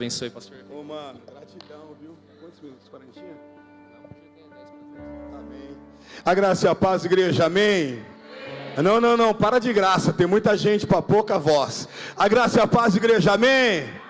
Abençoe, pastor. Ô, mano, gratidão, viu? Quantos minutos? 40? Amém. A graça e a paz, igreja, amém? Não, para de graça, tem muita gente para pouca voz. A graça e a paz, igreja, amém?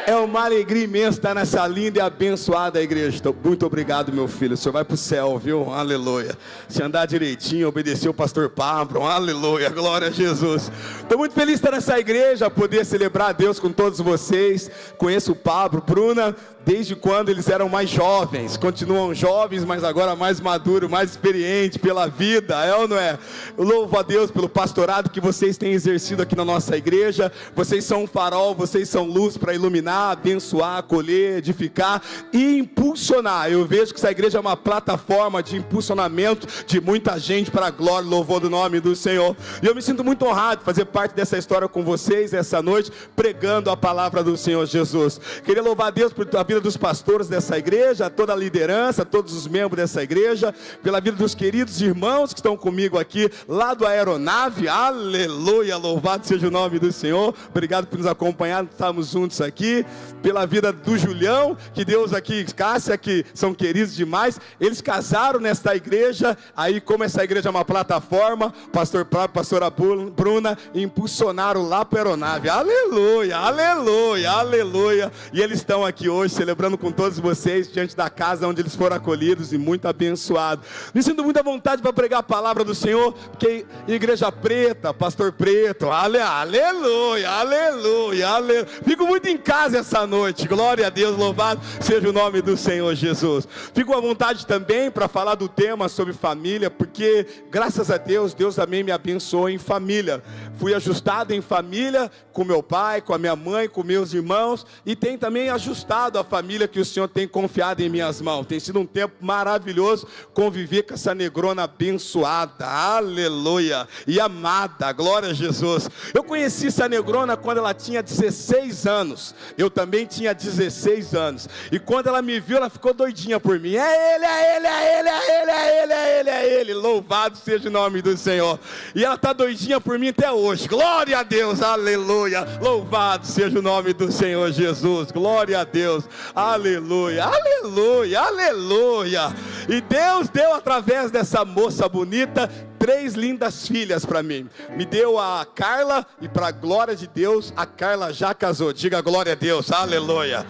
É uma alegria imensa estar nessa linda e abençoada igreja. Então, muito obrigado, meu filho. O senhor vai para o céu, viu? Aleluia. Se andar direitinho, obedecer o pastor Pablo. Aleluia. Glória a Jesus. Estou muito feliz de estar nessa igreja, poder celebrar a Deus com todos vocês. Conheço o Pablo, Bruna, desde quando eles eram mais jovens. Continuam jovens, mas agora mais maduro, mais experiente pela vida. É ou não é? Eu louvo a Deus pelo pastorado que vocês têm exercido aqui na nossa igreja. Vocês são um farol, vocês são luz para iluminar, abençoar, acolher, edificar e impulsionar. Eu vejo que essa igreja é uma plataforma de impulsionamento de muita gente para a glória e louvor do nome do Senhor. E eu me sinto muito honrado de fazer parte dessa história com vocês essa noite, pregando a palavra do Senhor Jesus. Queria louvar a Deus por a vida dos pastores dessa igreja, toda a liderança, todos os membros dessa igreja, pela vida dos queridos irmãos que estão comigo aqui, lá do Aeronave. Aleluia, louvado seja o nome do Senhor. Obrigado por nos acompanhar, estamos juntos aqui. Pela vida do Julião, que Deus aqui, Cássia, que são queridos demais, eles casaram nesta igreja. Aí, como essa igreja é uma plataforma, pastor Próprio, pastora Bruna, impulsionaram lá para a Aeronave. Aleluia, aleluia, aleluia. E eles estão aqui hoje, celebrando com todos vocês, diante da casa onde eles foram acolhidos e muito abençoados. Me sinto muita vontade para pregar a palavra do Senhor, porque igreja preta, pastor preto, aleluia, aleluia, aleluia. Fico muito em casa essa noite, glória a Deus, louvado seja o nome do Senhor Jesus. Fico à vontade também para falar do tema sobre família, porque graças a Deus, Deus também me abençoou em família. Fui ajustado em família, com meu pai, com a minha mãe, com meus irmãos, e tem também ajustado a família que o Senhor tem confiado em minhas mãos. Tem sido um tempo maravilhoso conviver com essa negrona abençoada, aleluia, e amada, glória a Jesus. Eu conheci essa negrona quando ela tinha 16 anos, eu também tinha 16 anos, e quando ela me viu, ela ficou doidinha por mim. É ele, é ele, é ele, é ele, é ele, é ele, é ele, louvado seja o nome do Senhor. E ela está doidinha por mim até hoje, glória a Deus, aleluia, louvado seja o nome do Senhor Jesus, glória a Deus, aleluia, aleluia, aleluia. E Deus deu através dessa moça bonita 3 lindas filhas para mim. Me deu a Carla, e para a glória de Deus, a Carla já casou. Diga glória a Deus, aleluia.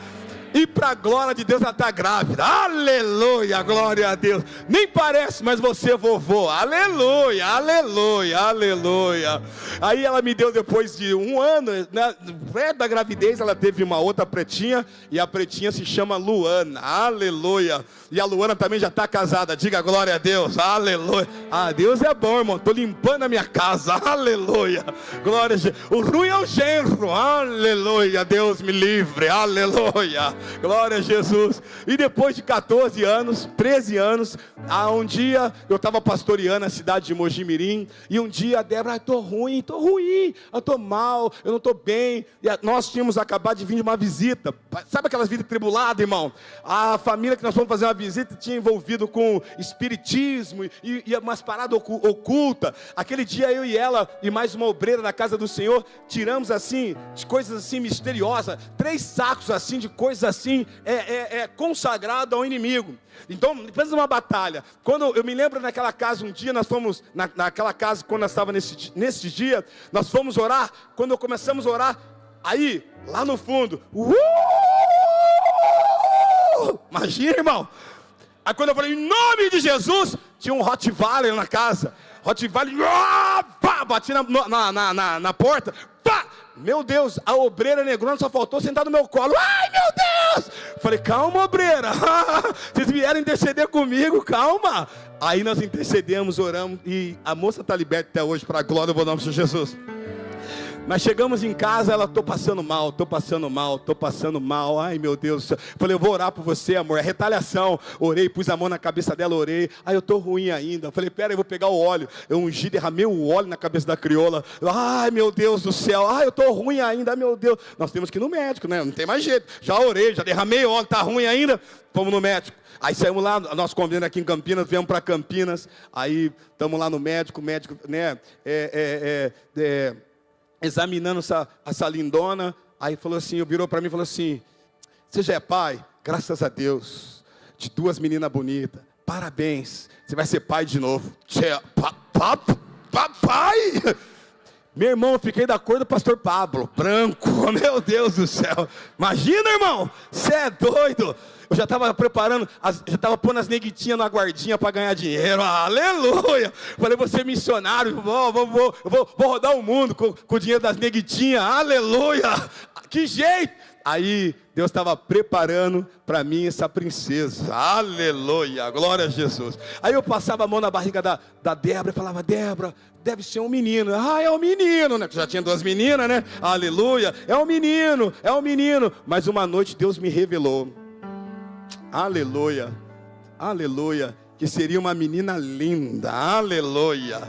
E para a glória de Deus ela está grávida, aleluia, glória a Deus. Nem parece, mas você é vovô, aleluia, aleluia, aleluia. Aí ela me deu, depois de 1 ano, perto da gravidez, ela teve uma outra pretinha, e a pretinha se chama Luana, aleluia. E a Luana também já está casada, diga glória a Deus, aleluia. Ah, Deus é bom, irmão, estou limpando a minha casa, aleluia, glória a Deus. O ruim é o genro, aleluia, Deus me livre, aleluia, glória a Jesus. E depois de 14 anos, 13 anos, um dia eu estava pastoreando a cidade de Mojimirim, e um dia a Débora, estou ruim, eu estou mal, eu não estou bem. E nós tínhamos acabado de vir de uma visita, sabe aquelas vidas tribuladas, irmão? A família que nós fomos fazer uma visita tinha envolvido com espiritismo e umas paradas ocultas. Aquele dia eu e ela e mais uma obreira na casa do Senhor tiramos assim, de coisas assim misteriosas, 3 sacos assim de coisas assim, consagrado ao inimigo. Então, depois de uma batalha, quando eu me lembro naquela casa, um dia nós fomos, naquela casa, quando nós estávamos nesse dia, nós fomos orar. Quando começamos a orar, aí, lá no fundo, imagina, irmão. Aí quando eu falei, em nome de Jesus, tinha um Rottweiler na casa. Rottweiler, bati na porta, pá! Meu Deus, a obreira negrona só faltou sentar no meu colo. Ai, meu Deus! Falei, calma, obreira. Vocês vieram interceder comigo, calma. Aí nós intercedemos, oramos, e a moça está liberta até hoje, para a glória do nome de Jesus. Mas chegamos em casa, ela, tô passando mal, ai meu Deus. Falei, eu vou orar por você, amor, é retaliação. Orei, pus a mão na cabeça dela, orei. Ai, eu tô ruim ainda. Falei, pera, eu vou pegar o óleo. Eu ungi, derramei o óleo na cabeça da crioula. Ai, meu Deus do céu, ai, eu tô ruim ainda, meu Deus. Nós temos que ir no médico, né? Não tem mais jeito. Já orei, já derramei o óleo, tá ruim ainda? Fomos no médico. Aí saímos lá, nós convivemos aqui em Campinas, viemos para Campinas. Aí estamos lá no médico, né? Examinando essa lindona. Aí falou assim, virou para mim e falou assim: você já é pai? Graças a Deus, de 2 meninas bonitas, parabéns, você vai ser pai de novo. Papai! Meu irmão, eu fiquei da cor do pastor Pablo, branco, meu Deus do céu. Imagina, irmão, você é doido. Eu já estava preparando, já estava pondo as neguitinhas na guardinha para ganhar dinheiro. Aleluia! Falei, vou ser missionário, vou rodar o mundo com o dinheiro das neguitinhas. Aleluia! Que jeito! Aí Deus estava preparando para mim essa princesa. Aleluia, glória a Jesus. Aí eu passava a mão na barriga da Débora e falava: Débora, deve ser um menino. Ah, é um menino, né? Já tinha 2 meninas, né? Aleluia, é um menino, é um menino. Mas uma noite Deus me revelou, aleluia, aleluia, que seria uma menina linda, aleluia.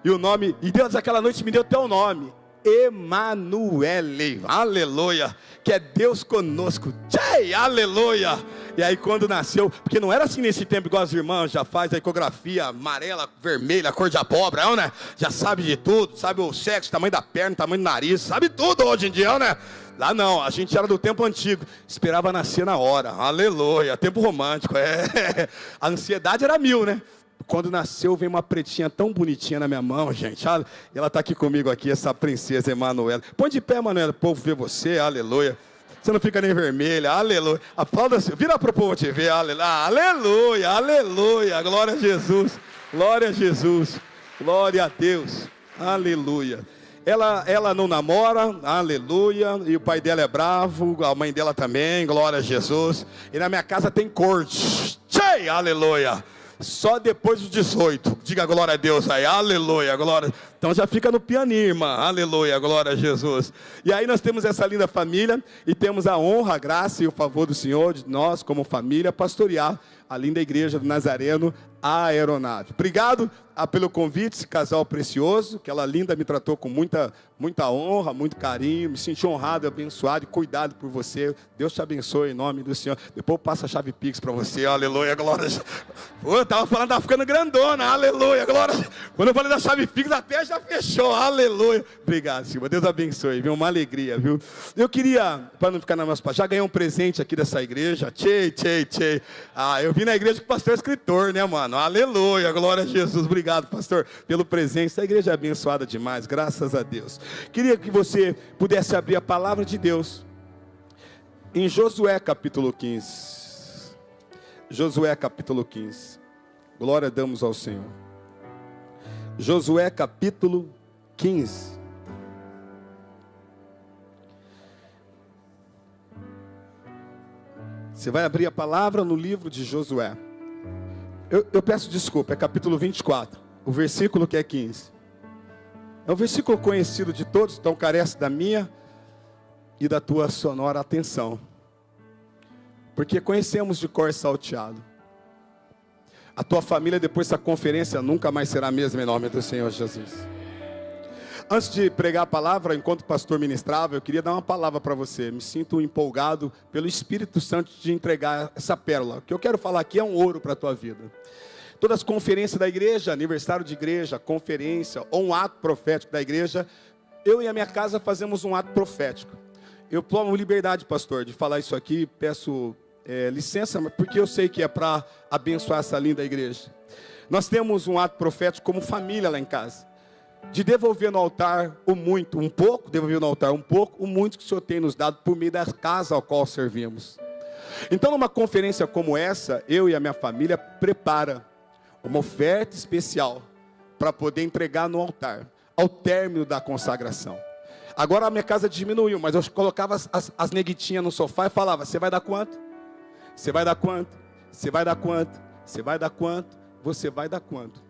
E o nome, e Deus aquela noite me deu teu nome, Emanuele, aleluia, que é Deus conosco, tchê, aleluia. E aí quando nasceu, porque não era assim nesse tempo igual as irmãs, já faz a ecografia amarela, vermelha, cor de abóbora, não, né? Já sabe de tudo, sabe o sexo, tamanho da perna, tamanho do nariz, sabe tudo hoje em dia, né? Lá não, a gente era do tempo antigo, esperava nascer na hora, aleluia, tempo romântico, a ansiedade era 1000, né? Quando nasceu, veio uma pretinha tão bonitinha na minha mão, gente. E ela está aqui comigo, aqui, essa princesa Emanuela. Põe de pé, Emanuela, o povo vê você, aleluia. Você não fica nem vermelha, aleluia. Aplauda assim, vira para o povo te ver, aleluia, aleluia. Glória a Jesus, glória a Jesus, glória a Deus, aleluia. Ela não namora, aleluia. E o pai dela é bravo, a mãe dela também, glória a Jesus. E na minha casa tem corte, tchê, aleluia. Só depois dos 18, diga glória a Deus aí, aleluia, glória. Então já fica no pianinho, irmã, aleluia, glória a Jesus. E aí nós temos essa linda família, e temos a honra, a graça e o favor do Senhor, de nós como família, pastorear a linda igreja do Nazareno, a Aeronave. Obrigado pelo convite, esse casal precioso, que ela linda me tratou com muita honra, muito carinho, me senti honrado, abençoado e cuidado por você. Deus te abençoe em nome do Senhor. Depois eu passo a chave Pix para você, aleluia, glória a Jesus. Eu estava falando, estava ficando grandona, aleluia, glória a Jesus. Quando eu falei da chave Pix, até já fechou, aleluia. Obrigado, Silva, Deus abençoe, viu? Uma alegria, viu? Eu queria, para não ficar na nossa já ganhei um presente aqui dessa igreja, tchê. Eu vim na igreja com o pastor escritor, né, mano? Aleluia, glória a Jesus. Obrigado, pastor, pelo presente. Essa igreja é abençoada demais, graças a Deus. Queria que você pudesse abrir a palavra de Deus em Josué capítulo 15. Josué capítulo 15. Glória damos ao Senhor. Josué capítulo 15. Você vai abrir a palavra no livro de Josué. Eu peço desculpa, é capítulo 24, o versículo que é 15. É um versículo conhecido de todos, então carece da minha e da tua sonora atenção. Porque conhecemos de cor salteado. A tua família depois dessa conferência nunca mais será a mesma em nome do Senhor Jesus. Antes de pregar a palavra, enquanto o pastor ministrava, eu queria dar uma palavra para você. Me sinto empolgado pelo Espírito Santo de entregar essa pérola. O que eu quero falar aqui é um ouro para a tua vida. Todas as conferências da igreja, aniversário de igreja, conferência ou um ato profético da igreja, eu e a minha casa fazemos um ato profético. Eu tomo liberdade, pastor, de falar isso aqui, peço licença, porque eu sei que é para abençoar essa linda igreja. Nós temos um ato profético como família lá em casa. De devolver no altar o muito, um pouco, devolver no altar um pouco, o muito que o Senhor tem nos dado por meio da casa ao qual servimos. Então, numa conferência como essa, eu e a minha família prepara uma oferta especial para poder entregar no altar, ao término da consagração. Agora a minha casa diminuiu, mas eu colocava as neguitinhas no sofá e falava: você vai dar quanto? Você vai dar quanto? Você vai dar quanto? Você vai dar quanto? Você vai dar quanto?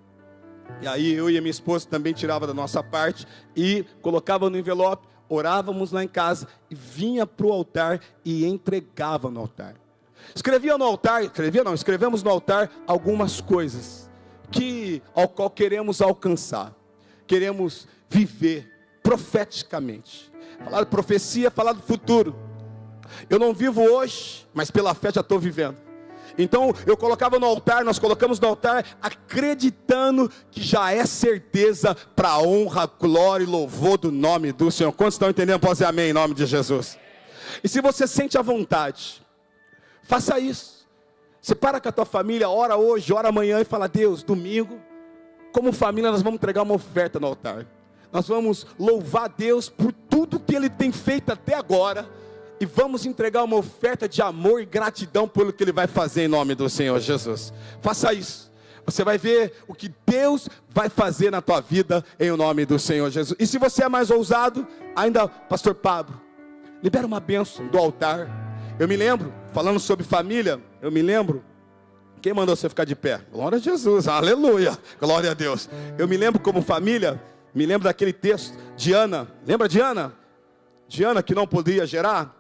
E aí eu e a minha esposa também tirava da nossa parte e colocava no envelope, orávamos lá em casa e vinha para o altar e entregava no altar. Escrevemos no altar algumas coisas ao qual queremos alcançar, queremos viver profeticamente. Falar de profecia, falar do futuro. Eu não vivo hoje, mas pela fé já estou vivendo. Então eu colocava no altar, nós colocamos no altar, acreditando que já é certeza para a honra, glória e louvor do nome do Senhor. Quantos estão entendendo? Pode dizer amém em nome de Jesus. E se você sente a vontade, faça isso. Você para com a tua família, ora hoje, ora amanhã e fala: Deus, domingo, como família nós vamos entregar uma oferta no altar. Nós vamos louvar Deus por tudo que Ele tem feito até agora. E vamos entregar uma oferta de amor e gratidão pelo que Ele vai fazer em nome do Senhor Jesus. Faça isso. Você vai ver o que Deus vai fazer na tua vida em nome do Senhor Jesus. E se você é mais ousado, ainda, pastor Pablo, libera uma bênção do altar. Eu me lembro, falando sobre família, eu me lembro, quem mandou você ficar de pé? Glória a Jesus, aleluia, glória a Deus. Eu me lembro como família, me lembro daquele texto de Ana, lembra de Ana? De Ana que não podia gerar?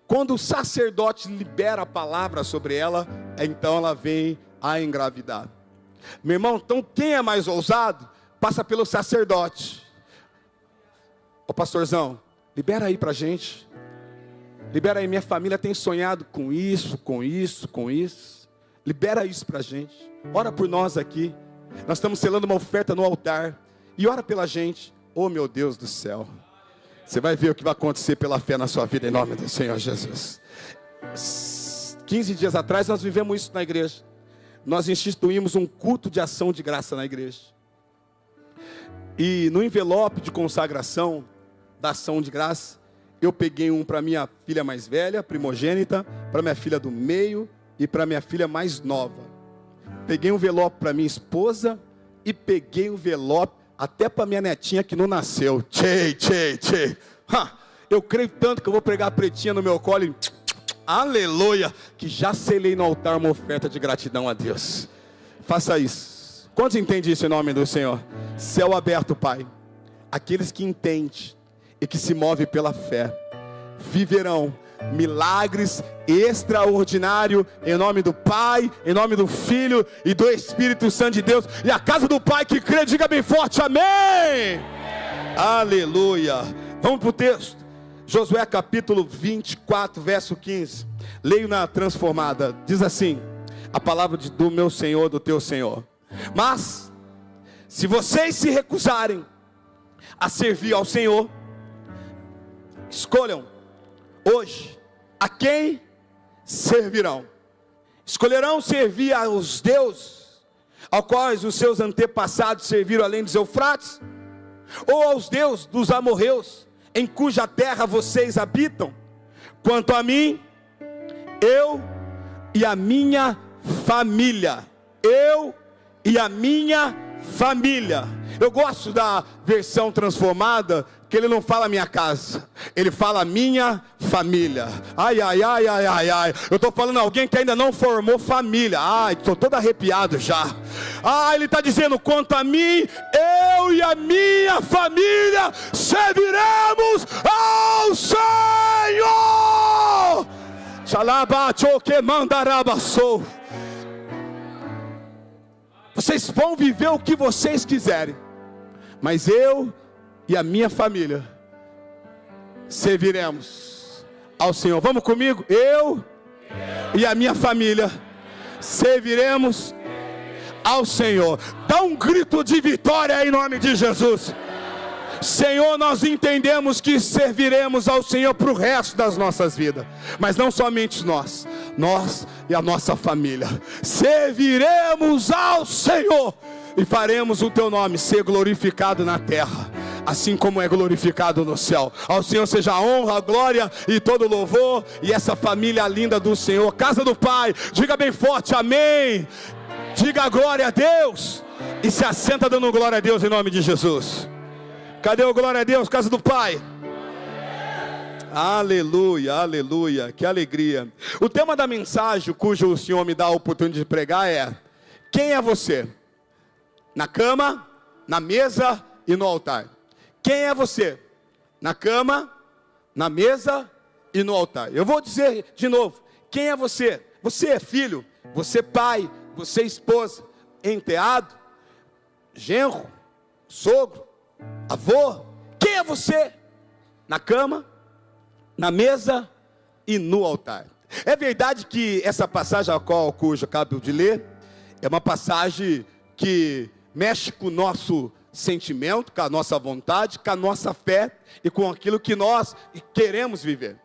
Quando o sacerdote libera a palavra sobre ela, então ela vem a engravidar. Meu irmão, então quem é mais ousado, passa pelo sacerdote. Ô pastorzão, libera aí pra gente. Libera aí, minha família tem sonhado com isso, com isso, com isso. Libera isso pra gente. Ora por nós aqui. Nós estamos selando uma oferta no altar. E ora pela gente. Oh meu Deus do céu. Você vai ver o que vai acontecer pela fé na sua vida, em nome do Senhor Jesus. 15 dias atrás nós vivemos isso na igreja. Nós instituímos um culto de ação de graça na igreja. E no envelope de consagração da ação de graça, eu peguei um para minha filha mais velha, primogênita, para minha filha do meio e para minha filha mais nova. Peguei um envelope para minha esposa e peguei um envelope até para minha netinha que não nasceu. Tchê. Eu creio tanto que eu vou pregar a pretinha no meu colo e... aleluia, que já selei no altar uma oferta de gratidão a Deus. Faça isso. Quantos entendem isso em nome do Senhor? Céu aberto, Pai. Aqueles que entendem e que se movem pela fé viverão milagres extraordinários em nome do Pai, em nome do Filho e do Espírito Santo de Deus. E a casa do Pai que crê, diga bem forte, amém. Aleluia. Vamos para o texto. Josué capítulo 24, verso 15. Leio na transformada. Diz assim: a palavra do meu Senhor, do teu Senhor. Mas, se vocês se recusarem a servir ao Senhor, escolham hoje a quem servirão. Escolherão servir aos deuses aos quais os seus antepassados serviram além dos Eufrates, ou aos deuses dos amorreus em cuja terra vocês habitam? Quanto a mim, eu e a minha família, eu gosto da versão transformada, que ele não fala minha casa, ele fala minha família. Ai, eu estou falando alguém que ainda não formou família. Ai, estou todo arrepiado já. Ele está dizendo: quanto a mim, eu e a minha família serviremos ao Senhor. Vocês vão viver o que vocês quiserem, mas eu e a minha família serviremos ao Senhor. Vamos comigo? Eu e a minha família serviremos ao Senhor. Dá um grito de vitória em nome de Jesus. Senhor, nós entendemos que serviremos ao Senhor para o resto das nossas vidas, mas não somente nós e a nossa família serviremos ao Senhor e faremos o teu nome ser glorificado na terra, assim como é glorificado no céu. Ao Senhor seja a honra, a glória e todo o louvor. E essa família linda do Senhor, casa do Pai, diga bem forte, amém. Diga glória a Deus e se assenta dando glória a Deus em nome de Jesus. Cadê o glória a Deus, casa do Pai? Aleluia, aleluia, que alegria. O tema da mensagem, cujo o Senhor me dá a oportunidade de pregar, é: quem é você? Na cama, na mesa e no altar. Quem é você? Na cama, na mesa e no altar. Eu vou dizer de novo: quem é você? Você é filho, você é pai, você é esposa, enteado, genro, sogro, avô. Quem é você? Na cama, na mesa e no altar. É verdade que essa passagem cujo eu acabo de ler é uma passagem que mexe com o nosso sentimento, com a nossa vontade, com a nossa fé e com aquilo que nós queremos viver.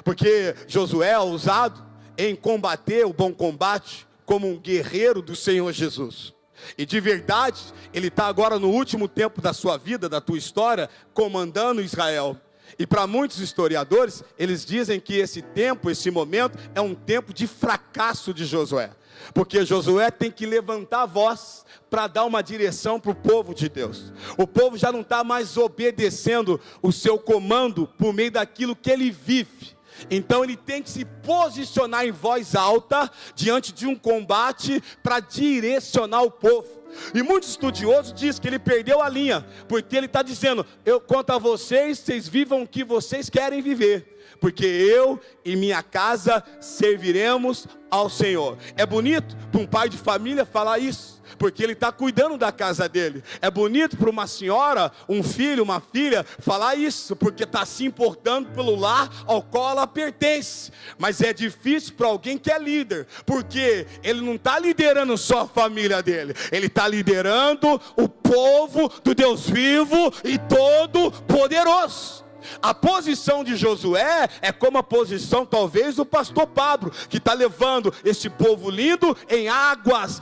porque Josué é usado em combater o bom combate como um guerreiro do Senhor Jesus. E de verdade, ele está agora no último tempo da sua vida, da tua história, comandando Israel. E para muitos historiadores, eles dizem que esse tempo, esse momento, é um tempo de fracasso de Josué. Porque Josué tem que levantar a voz para dar uma direção para o povo de Deus. O povo já não está mais obedecendo o seu comando por meio daquilo que ele vive. Então ele tem que se posicionar em voz alta diante de um combate para direcionar o povo. E muitos estudiosos dizem que ele perdeu a linha, porque ele está dizendo: eu conto a vocês, vocês vivam o que vocês querem viver, porque eu e minha casa serviremos ao Senhor. É bonito para um pai de família falar isso, porque ele está cuidando da casa dele. É bonito para uma senhora, um filho, uma filha falar isso, porque está se importando pelo lar ao qual ela pertence. Mas é difícil para alguém que é líder, porque ele não está liderando só a família dele, ele está liderando o povo do Deus vivo e todo poderoso. A posição de Josué é como a posição talvez do pastor Pablo, que está levando esse povo lindo em águas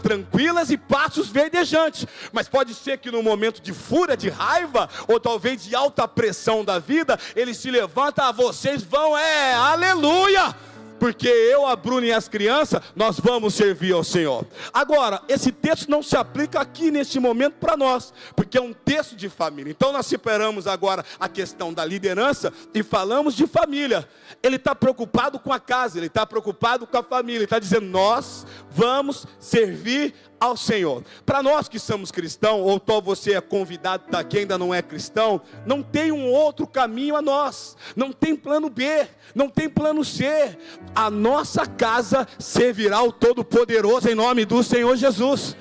tranquilas e pastos verdejantes. Mas pode ser que no momento de fúria, de raiva, ou talvez de alta pressão da vida, ele se levanta: vocês vão, aleluia, porque eu, a Bruna e as crianças, nós vamos servir ao Senhor. Agora, esse texto não se aplica aqui neste momento para nós, porque é um texto de família. Então nós separamos agora a questão da liderança e falamos de família. Ele está preocupado com a casa, ele está preocupado com a família, ele está dizendo: nós vamos servir ao Senhor. Para nós que somos cristãos, ou tal você é convidado que ainda não é cristão, não tem um outro caminho a nós, não tem plano B, não tem plano C. A nossa casa servirá ao Todo-Poderoso em nome do Senhor Jesus.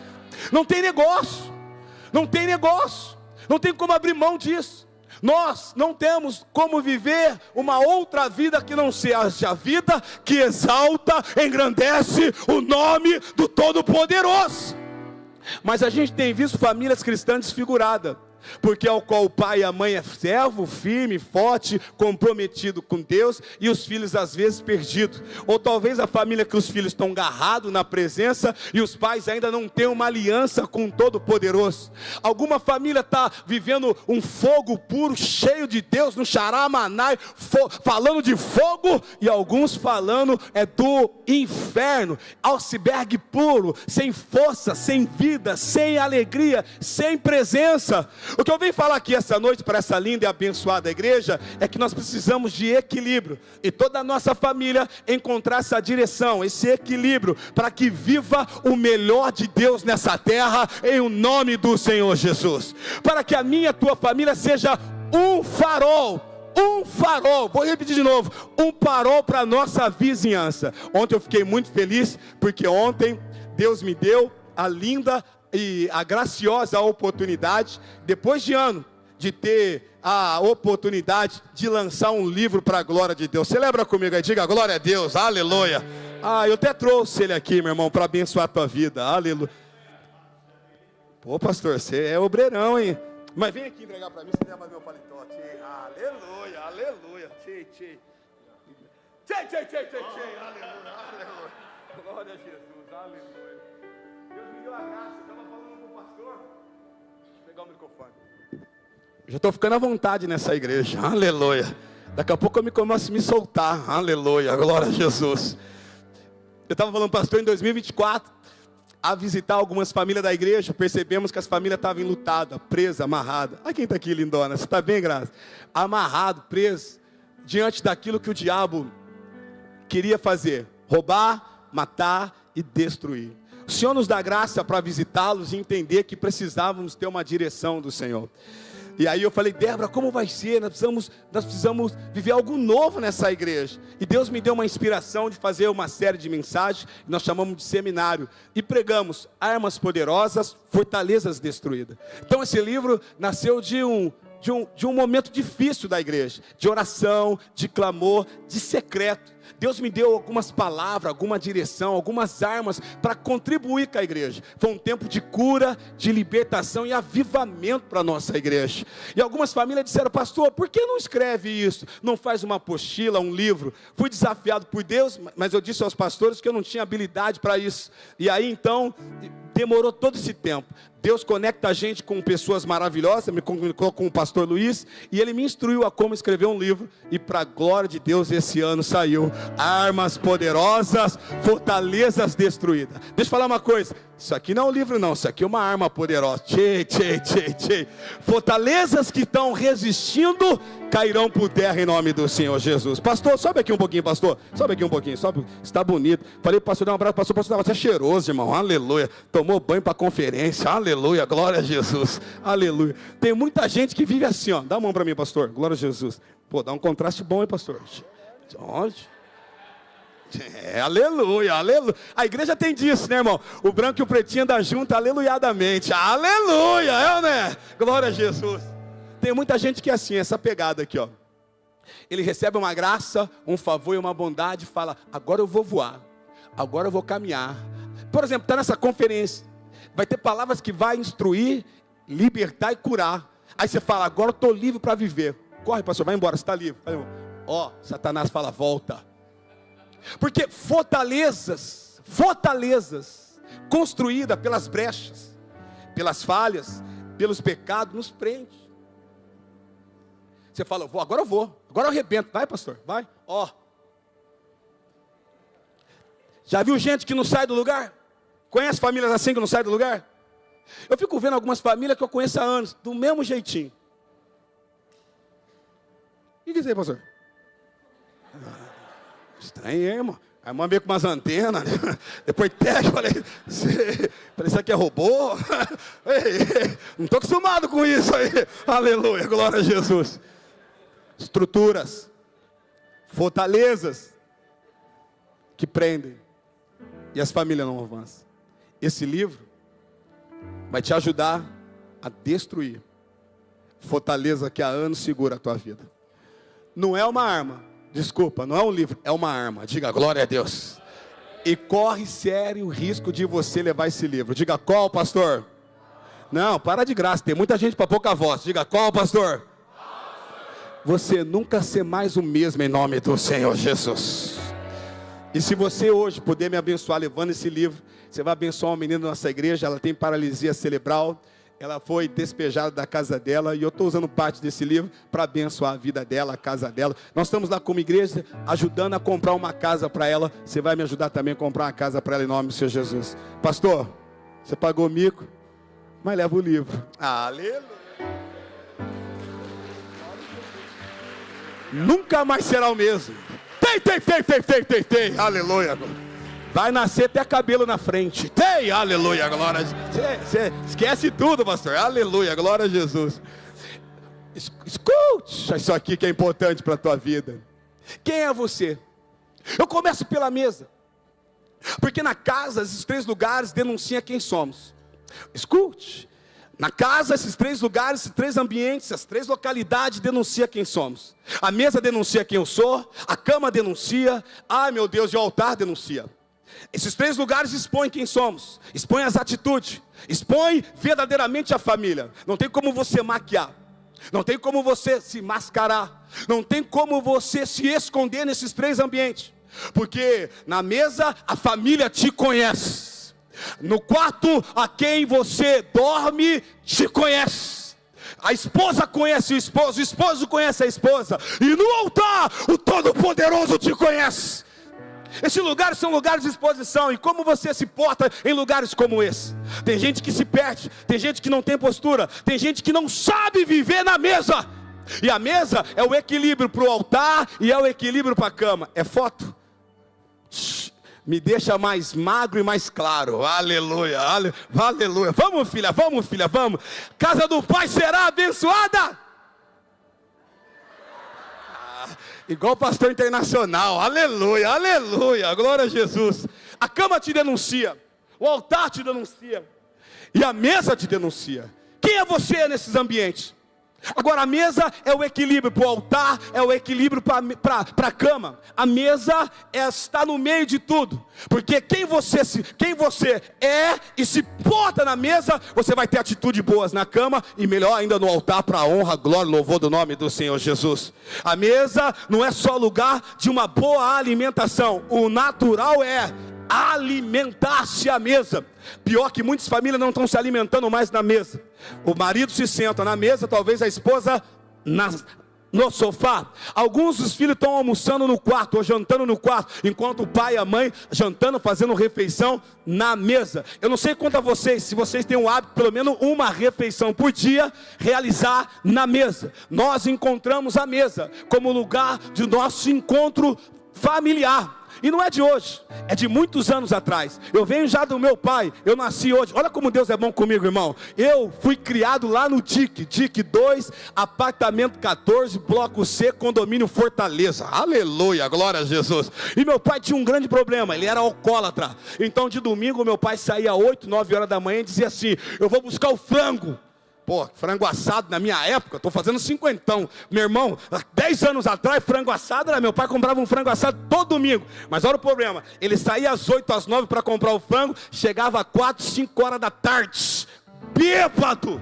Não tem negócio, não tem negócio, não tem como abrir mão disso. Nós não temos como viver uma outra vida que não seja a vida que exalta, engrandece o nome do Todo-Poderoso. Mas a gente tem visto famílias cristãs desfiguradas, porque ao qual o pai e a mãe é servo, firme, forte, comprometido com Deus, e os filhos às vezes perdidos. Ou talvez a família que os filhos estão agarrados na presença, e os pais ainda não têm uma aliança com o Todo-Poderoso. Alguma família está vivendo um fogo puro, cheio de Deus, no Xaramanai, falando de fogo, e alguns falando do inferno, iceberg puro, sem força, sem vida, sem alegria, sem presença. O que eu venho falar aqui essa noite para essa linda e abençoada igreja é que nós precisamos de equilíbrio, e toda a nossa família encontrar essa direção, esse equilíbrio, para que viva o melhor de Deus nessa terra, em o nome do Senhor Jesus. Para que a minha e a tua família seja um farol, vou repetir de novo, um farol para a nossa vizinhança. Ontem eu fiquei muito feliz, porque ontem Deus me deu a linda e a graciosa oportunidade, depois de ano, de ter a oportunidade de lançar um livro para a glória de Deus. Celebra comigo aí, diga glória a Deus, aleluia. Eu até trouxe ele aqui, meu irmão, para abençoar a tua vida, aleluia. Pô, pastor, você é obreirão, hein? Mas vem aqui entregar para mim, você leva meu paletó. Aleluia, aleluia. Tchê, aleluia. Glória a Jesus, aleluia. Deus me deu a graça, eu estava falando com o pastor. Deixa eu pegar o microfone. Já estou ficando à vontade nessa igreja, aleluia. Daqui a pouco eu começo a me soltar, aleluia, glória a Jesus. Eu estava falando, pastor, em 2024, a visitar algumas famílias da igreja, percebemos que as famílias estavam enlutadas, presas, amarradas. Olha quem está aqui, lindona, você está bem, Graça? Amarrado, preso, diante daquilo que o diabo queria fazer: roubar, matar e destruir. O Senhor nos dá graça para visitá-los e entender que precisávamos ter uma direção do Senhor. E aí eu falei: Débora, como vai ser? Nós precisamos viver algo novo nessa igreja. E Deus me deu uma inspiração de fazer uma série de mensagens, que nós chamamos de seminário, e pregamos armas poderosas, fortalezas destruídas. Então esse livro nasceu de um de um momento difícil da igreja, de oração, de clamor, de secreto. Deus me deu algumas palavras, alguma direção, algumas armas para contribuir com a igreja. Foi um tempo de cura, de libertação e avivamento para a nossa igreja. E algumas famílias disseram: pastor, por que não escreve isso? Não faz uma apostila, um livro? Fui desafiado por Deus, mas eu disse aos pastores que eu não tinha habilidade para isso. E aí então, demorou todo esse tempo. Deus conecta a gente com pessoas maravilhosas, me comunicou com o pastor Luiz, e ele me instruiu a como escrever um livro, e para a glória de Deus, esse ano saiu Armas Poderosas, Fortalezas Destruídas. Deixa eu falar uma coisa, isso aqui não é um livro não, isso aqui é uma arma poderosa. Fortalezas que estão resistindo, cairão por terra em nome do Senhor Jesus. Pastor, sobe aqui um pouquinho, pastor, sobe aqui um pouquinho, sobe, está bonito. Falei pro pastor, dá um abraço, pastor estava até cheiroso, irmão, aleluia, tomou banho para a conferência, aleluia, glória a Jesus, aleluia. Tem muita gente que vive assim, ó, dá a mão para mim, pastor, glória a Jesus. Pô, dá um contraste bom, hein, pastor? Onde? Aleluia, aleluia. A igreja tem disso, né, irmão? O branco e o pretinho andam junto, aleluiadamente. Aleluia, né? Glória a Jesus. Tem muita gente que é assim, essa pegada aqui, ó. Ele recebe uma graça, um favor e uma bondade e fala: agora eu vou voar, agora eu vou caminhar. Por exemplo, está nessa conferência, vai ter palavras que vai instruir, libertar e curar. Aí você fala: agora eu estou livre para viver. Corre, pastor, vai embora, você está livre. Ó, Satanás fala: volta. Porque fortalezas construídas pelas brechas, pelas falhas, pelos pecados, nos prende. Você fala: agora eu vou, agora eu arrebento. Vai, pastor, vai. Ó, já viu gente que não sai do lugar? Conhece famílias assim que não saem do lugar? Eu fico vendo algumas famílias que eu conheço há anos, do mesmo jeitinho. E diz aí, pastor? Estranho, hein, irmão? A irmã veio com umas antenas, né? Depois pega, falei, isso aqui é robô? Não estou acostumado com isso aí. Aleluia, glória a Jesus. Estruturas, fortalezas que prendem, e as famílias não avançam. Esse livro vai te ajudar a destruir fortaleza que há anos segura a tua vida. Não é uma arma. Desculpa, não é um livro, é uma arma. Diga glória a Deus. E corre sério risco de você levar esse livro. Diga qual, pastor? Não, para de graça, tem muita gente para pouca voz. Diga qual, pastor? Você nunca ser mais o mesmo em nome do Senhor Jesus. E se você hoje puder me abençoar levando esse livro, você vai abençoar uma menina da nossa igreja. Ela tem paralisia cerebral. Ela foi despejada da casa dela, e eu estou usando parte desse livro para abençoar a vida dela, a casa dela. Nós estamos lá como igreja, ajudando a comprar uma casa para ela. Você vai me ajudar também a comprar uma casa para ela em nome do Senhor Jesus. Pastor, você pagou mico, mas leva o livro. Aleluia. Nunca mais será o mesmo. Tem. Aleluia. Vai nascer até cabelo na frente. Tem, aleluia, glória a Jesus. Você esquece tudo, pastor. Aleluia, glória a Jesus. Escute isso aqui que é importante para a tua vida. Quem é você? Eu começo pela mesa. Porque na casa, esses três lugares denunciam quem somos. Escute. Na casa, esses três lugares, esses três ambientes, essas três localidades denunciam quem somos. A mesa denuncia quem eu sou. A cama denuncia. Ai, meu Deus, e o altar denuncia. Esses três lugares expõem quem somos, expõem as atitudes, expõem verdadeiramente a família. Não tem como você maquiar, não tem como você se mascarar, não tem como você se esconder nesses três ambientes. Porque na mesa a família te conhece, no quarto a quem você dorme te conhece, a esposa conhece o esposo conhece a esposa, e no altar o Todo-Poderoso te conhece. Esses lugares são lugares de exposição. E como você se porta em lugares como esse? Tem gente que se perde, tem gente que não tem postura, tem gente que não sabe viver na mesa. E a mesa é o equilíbrio para o altar e é o equilíbrio para a cama. É foto? Me deixa mais magro e mais claro. Aleluia, aleluia. Vamos, filha, vamos. Casa do Pai será abençoada. Igual pastor internacional, aleluia, glória a Jesus. A cama te denuncia, o altar te denuncia, e a mesa te denuncia. Quem é você nesses ambientes? Agora a mesa é o equilíbrio para o altar, é o equilíbrio para a cama. A mesa está no meio de tudo, porque quem você é e se porta na mesa, você vai ter atitudes boas na cama e melhor ainda no altar, para a honra, glória e louvor do nome do Senhor Jesus. A mesa não é só lugar de uma boa alimentação, o natural é alimentar-se à mesa. Pior que muitas famílias não estão se alimentando mais na mesa. O marido se senta na mesa, talvez a esposa no sofá. Alguns dos filhos estão almoçando no quarto ou jantando no quarto, enquanto o pai e a mãe jantando, fazendo refeição na mesa. Eu não sei quanto a vocês, se vocês têm o hábito, pelo menos uma refeição por dia, realizar na mesa. Nós encontramos a mesa como lugar de nosso encontro familiar. E não é de hoje, é de muitos anos atrás. Eu venho já do meu pai, eu nasci hoje. Olha como Deus é bom comigo, irmão. Eu fui criado lá no DIC 2, apartamento 14, bloco C, condomínio Fortaleza. Aleluia, glória a Jesus. E meu pai tinha um grande problema, ele era alcoólatra. Então de domingo meu pai saía às 8, 9 horas da manhã e dizia assim: eu vou buscar o frango. Pô, frango assado na minha época, estou fazendo 50. Meu irmão, 10 anos atrás, frango assado, meu pai comprava um frango assado todo domingo. Mas olha o problema, ele saía às 8, às 9 para comprar o frango, chegava às 4, 5 horas da tarde, bêbado.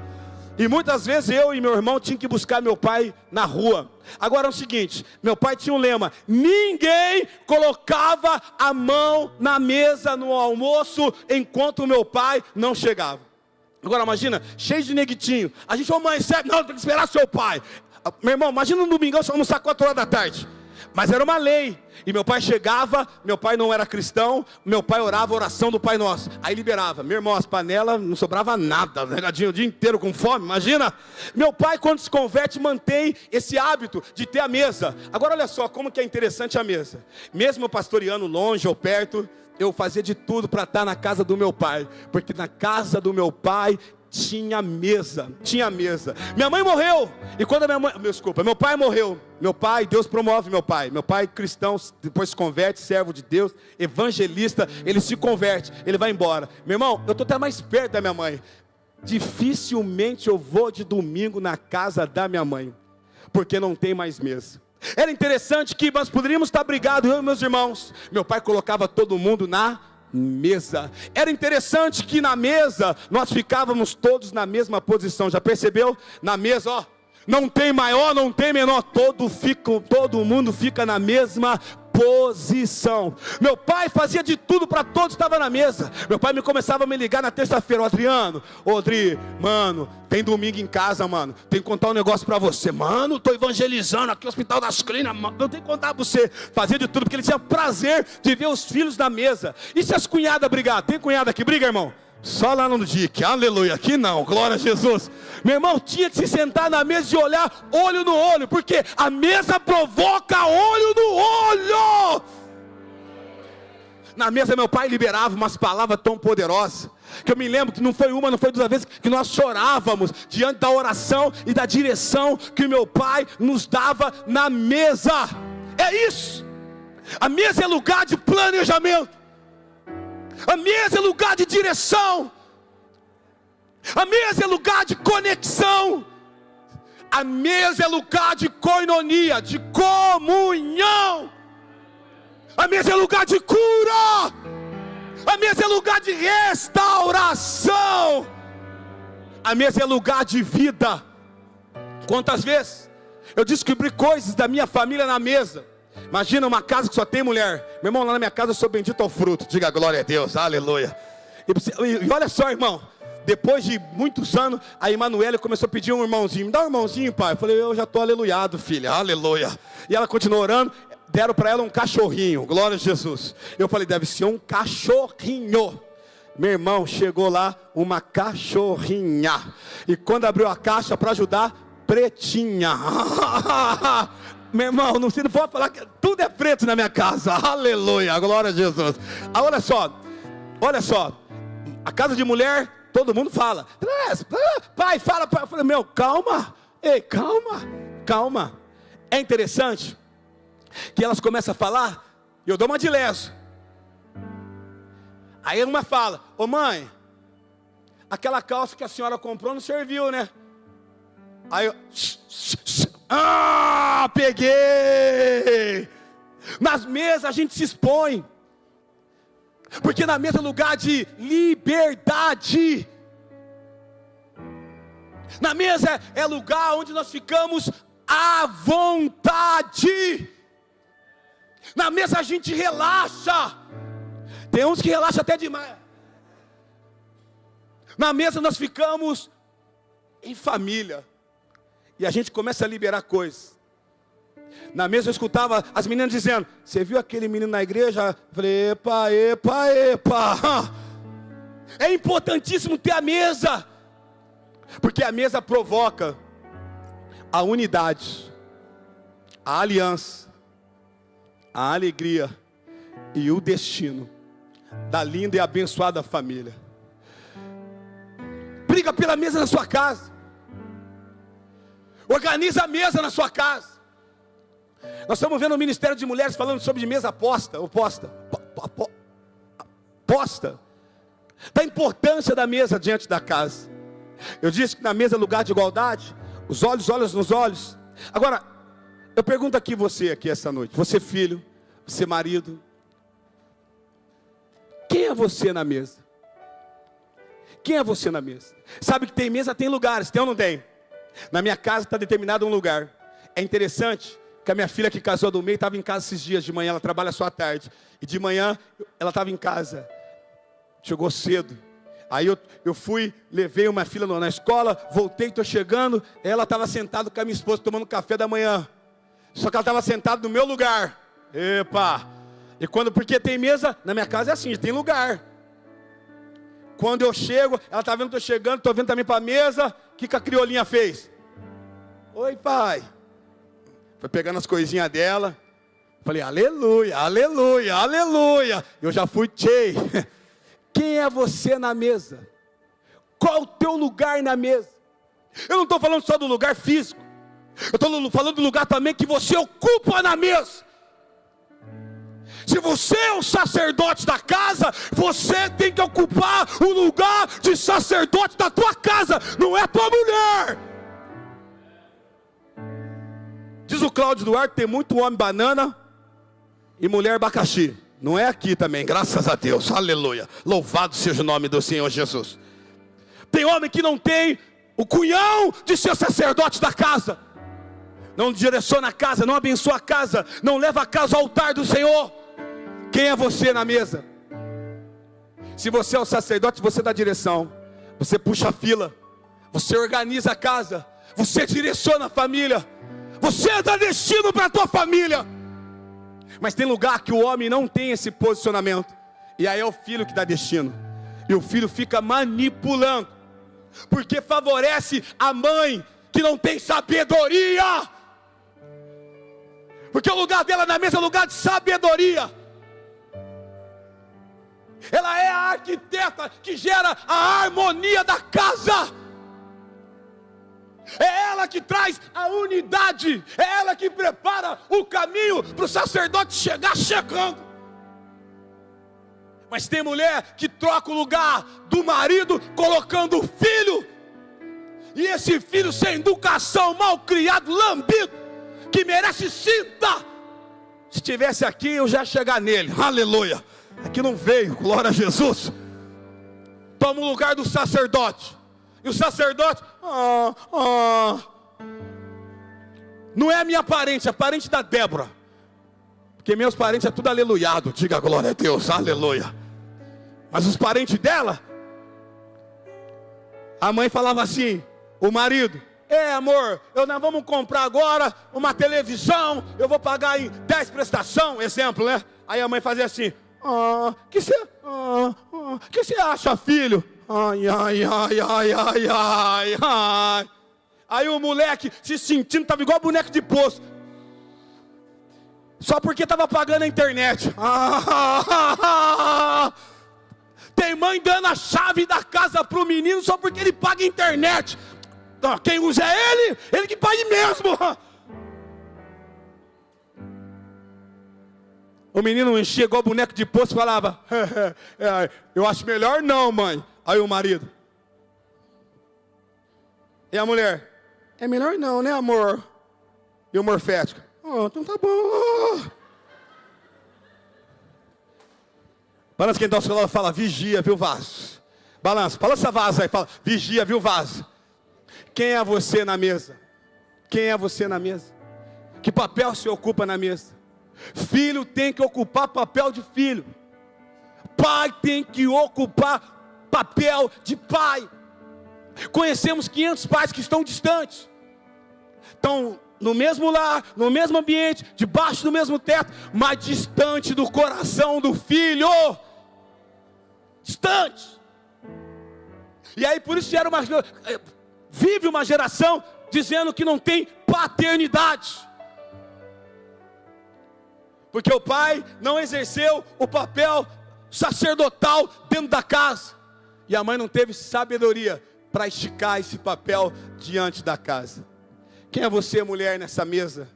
E muitas vezes eu e meu irmão tínhamos que buscar meu pai na rua. Agora é o seguinte, meu pai tinha um lema: ninguém colocava a mão na mesa no almoço enquanto o meu pai não chegava. Agora imagina, cheio de neguitinho. A gente, mãe, sério, não, tem que esperar seu pai. Meu irmão, imagina um domingão, você almoçar 4 horas da tarde. Mas era uma lei. E meu pai chegava, meu pai não era cristão, meu pai orava a oração do Pai Nosso. Aí liberava. Meu irmão, as panelas não sobrava nada, negadinho o dia inteiro com fome, imagina. Meu pai, quando se converte, mantém esse hábito de ter a mesa. Agora olha só como que é interessante a mesa. Mesmo eu pastoreando longe ou perto, eu fazia de tudo para estar na casa do meu pai, porque na casa do meu pai tinha mesa. Minha mãe morreu, e quando meu pai morreu, meu pai, Deus promove meu pai cristão, depois se converte, servo de Deus, evangelista, ele se converte, ele vai embora. Meu irmão, eu estou até mais perto da minha mãe. Dificilmente eu vou de domingo na casa da minha mãe, porque não tem mais mesa. Era interessante que nós poderíamos estar brigados, eu e meus irmãos. Meu pai colocava todo mundo na mesa. Era interessante que na mesa nós ficávamos todos na mesma posição. Já percebeu? Na mesa, ó, não tem maior, não tem menor, todo mundo fica na mesma posição. Meu pai fazia de tudo para todos estar na mesa. Meu pai começava a me ligar na terça-feira: Adriano, Odri, mano, tem domingo em casa, mano, tem que contar um negócio para você. Mano, estou evangelizando aqui no Hospital das Clínicas, mano, eu tenho que contar para você. Fazia de tudo, porque ele tinha prazer de ver os filhos na mesa. E se as cunhadas brigar? Tem cunhada que briga, irmão? Só lá no DIC, aleluia, aqui não, glória a Jesus. Meu irmão, tinha que se sentar na mesa e olhar olho no olho, porque a mesa provoca olho no olho. Na mesa meu pai liberava umas palavras tão poderosas, que eu me lembro que não foi uma, não foi duas vezes, que nós chorávamos diante da oração e da direção que meu pai nos dava na mesa. É isso, a mesa é lugar de planejamento. A mesa é lugar de direção. A mesa é lugar de conexão. A mesa é lugar de koinonia, de comunhão. A mesa é lugar de cura. A mesa é lugar de restauração. A mesa é lugar de vida. Quantas vezes eu descobri coisas da minha família na mesa. Imagina uma casa que só tem mulher. Meu irmão, lá na minha casa eu sou bendito ao fruto. Diga glória a Deus, aleluia. E olha só, irmão, depois de muitos anos, a Emanuele começou a pedir um irmãozinho. Me dá um irmãozinho, pai. Eu falei: eu já estou aleluiado, filha, aleluia. E ela continuou orando. Deram para ela um cachorrinho, glória a Jesus. Eu falei: deve ser um cachorrinho. Meu irmão, chegou lá uma cachorrinha. E quando abriu a caixa para ajudar, pretinha. Meu irmão, não se pode falar que tudo é preto na minha casa. Aleluia, glória a Jesus. Olha só, a casa de mulher, todo mundo fala: pai, fala, pai. Eu falei: meu, calma, ei, calma. É interessante que elas começam a falar, e eu dou uma de leso. Aí uma fala: ô mãe, aquela calça que a senhora comprou não serviu, né? Aí eu, peguei. Nas mesas a gente se expõe, porque na mesa é lugar de liberdade. Na mesa é lugar onde nós ficamos à vontade. Na mesa a gente relaxa. Tem uns que relaxam até demais. Na mesa nós ficamos em família, e a gente começa a liberar coisas. Na mesa eu escutava as meninas dizendo: você viu aquele menino na igreja? Eu falei: epa. É importantíssimo ter a mesa, porque a mesa provoca a unidade, a aliança, a alegria e o destino da linda e abençoada família. Briga pela mesa na sua casa. Organiza a mesa na sua casa. Nós estamos vendo o Ministério de Mulheres falando sobre mesa posta, da importância da mesa diante da casa. Eu disse que na mesa é lugar de igualdade, os olhos nos olhos. Agora, eu pergunto aqui você aqui essa noite, você filho, você marido, quem é você na mesa? Quem é você na mesa? Sabe que tem mesa, tem lugares, tem ou não tem? Na minha casa está determinado um lugar. É interessante que a minha filha que casou do meio estava em casa esses dias de manhã. Ela trabalha só à tarde, e de manhã ela estava em casa. Chegou cedo. Aí eu fui, levei uma filha na escola, voltei, estou chegando. Ela estava sentada com a minha esposa tomando café da manhã. Só que ela estava sentada no meu lugar. Epa! E porque tem mesa, na minha casa é assim, tem lugar. Quando eu chego, ela está vendo que eu estou chegando, estou vendo também para a mesa. O que a criolinha fez? Oi, pai. Foi pegando as coisinhas dela. Falei: aleluia, aleluia, aleluia. Eu já fui, tchei. Quem é você na mesa? Qual o teu lugar na mesa? Eu não estou falando só do lugar físico. Eu estou falando do lugar também que você ocupa na mesa. Se você é o sacerdote da casa, você tem que ocupar o lugar de sacerdote da tua casa, não é tua mulher. Diz o Cláudio Duarte: tem muito homem banana e mulher abacaxi. Não é aqui também, graças a Deus, aleluia. Louvado seja o nome do Senhor Jesus. Tem homem que não tem o cunhão de ser sacerdote da casa, não direciona a casa, não abençoa a casa, não leva a casa ao altar do Senhor. Quem é você na mesa? Se você é o sacerdote, você dá direção, você puxa a fila, você organiza a casa, você direciona a família, você dá destino para a tua família. Mas tem lugar que o homem não tem esse posicionamento, e aí é o filho que dá destino, e o filho fica manipulando, porque favorece a mãe que não tem sabedoria, porque o lugar dela na mesa é lugar de sabedoria. Ela é a arquiteta que gera a harmonia da casa. É ela que traz a unidade. É ela que prepara o caminho para o sacerdote chegar chegando. Mas tem mulher que troca o lugar do marido, colocando o filho. E esse filho sem educação, mal criado, lambido, que merece cinta. Se tivesse aqui, eu já ia chegar nele. Aleluia. Aqui não veio, glória a Jesus. Toma o lugar do sacerdote. E o sacerdote, não é a minha parente, é a parente da Débora. Porque meus parentes é tudo aleluiado. Diga glória a Deus, aleluia. Mas os parentes dela, a mãe falava assim, o marido: amor, nós vamos comprar agora uma televisão, eu vou pagar em 10 prestação, exemplo, né? Aí a mãe fazia assim: que você acha, filho? Ai. Aí o moleque se sentindo, estava igual boneco de poço, só porque estava pagando a internet. Tem mãe dando a chave da casa para o menino só porque ele paga a internet. Quem usa é ele que paga mesmo. O menino chegou ao boneco de poço e falava: eu acho melhor não, mãe. Aí o marido: e a mulher? É melhor não, né, amor? E o morfético? Oh, então tá bom. Balança quem está ao seu lado, fala, vigia, viu, vaso? Balança vaso aí, fala, vigia, viu, vaso? Quem é você na mesa? Quem é você na mesa? Que papel se ocupa na mesa? Filho tem que ocupar papel de filho. Pai tem que ocupar papel de pai. Conhecemos 500 pais que estão distantes. Estão no mesmo lar, no mesmo ambiente, debaixo do mesmo teto, mas distante do coração do filho. Distante. E aí por isso vive uma geração dizendo que não tem paternidade. Porque o pai não exerceu o papel sacerdotal dentro da casa. E a mãe não teve sabedoria para esticar esse papel diante da casa. Quem é você, mulher, nessa mesa?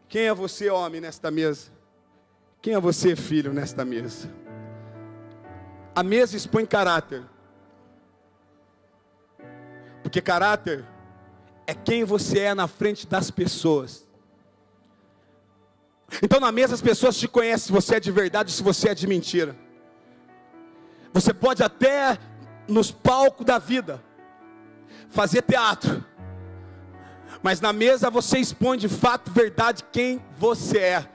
Quem é você, homem, nesta mesa? Quem é você, filho, nesta mesa? A mesa expõe caráter. Porque caráter é quem você é na frente das pessoas. Então na mesa as pessoas te conhecem se você é de verdade ou se você é de mentira. Você pode até nos palcos da vida fazer teatro, mas na mesa você expõe de fato, verdade, quem você é.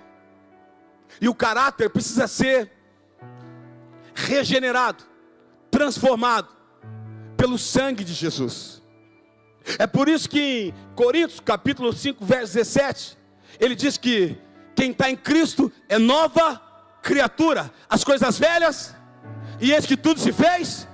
E o caráter precisa ser regenerado, transformado pelo sangue de Jesus. É por isso que em Coríntios capítulo 5 verso 17 ele diz que quem está em Cristo é nova criatura. As coisas velhas, e eis que tudo se fez.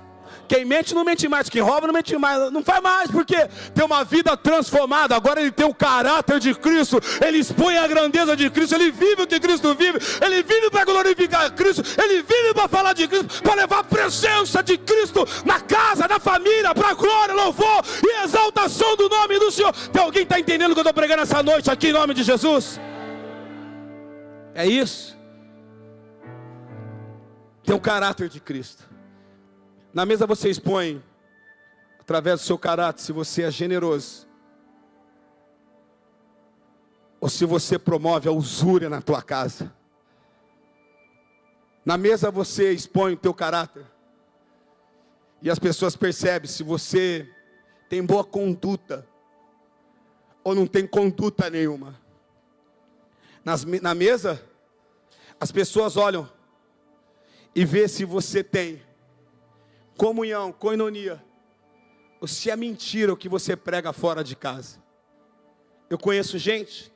Quem mente não mente mais, quem rouba não mente mais, não faz mais, porque tem uma vida transformada. Agora ele tem o caráter de Cristo, ele expõe a grandeza de Cristo, ele vive o que Cristo vive, ele vive para glorificar Cristo, ele vive para falar de Cristo, para levar a presença de Cristo na casa, na família, para a glória, louvor e exaltação do nome do Senhor. Tem alguém que está entendendo o que eu estou pregando essa noite aqui em nome de Jesus? É isso. Tem o caráter de Cristo. Na mesa você expõe, através do seu caráter, se você é generoso, ou se você promove a usúria na tua casa. Na mesa você expõe o teu caráter, e as pessoas percebem se você tem boa conduta, ou não tem conduta nenhuma. Na mesa, as pessoas olham, e vê se você tem comunhão, koinonia, ou se é mentira o que você prega fora de casa. Eu conheço gente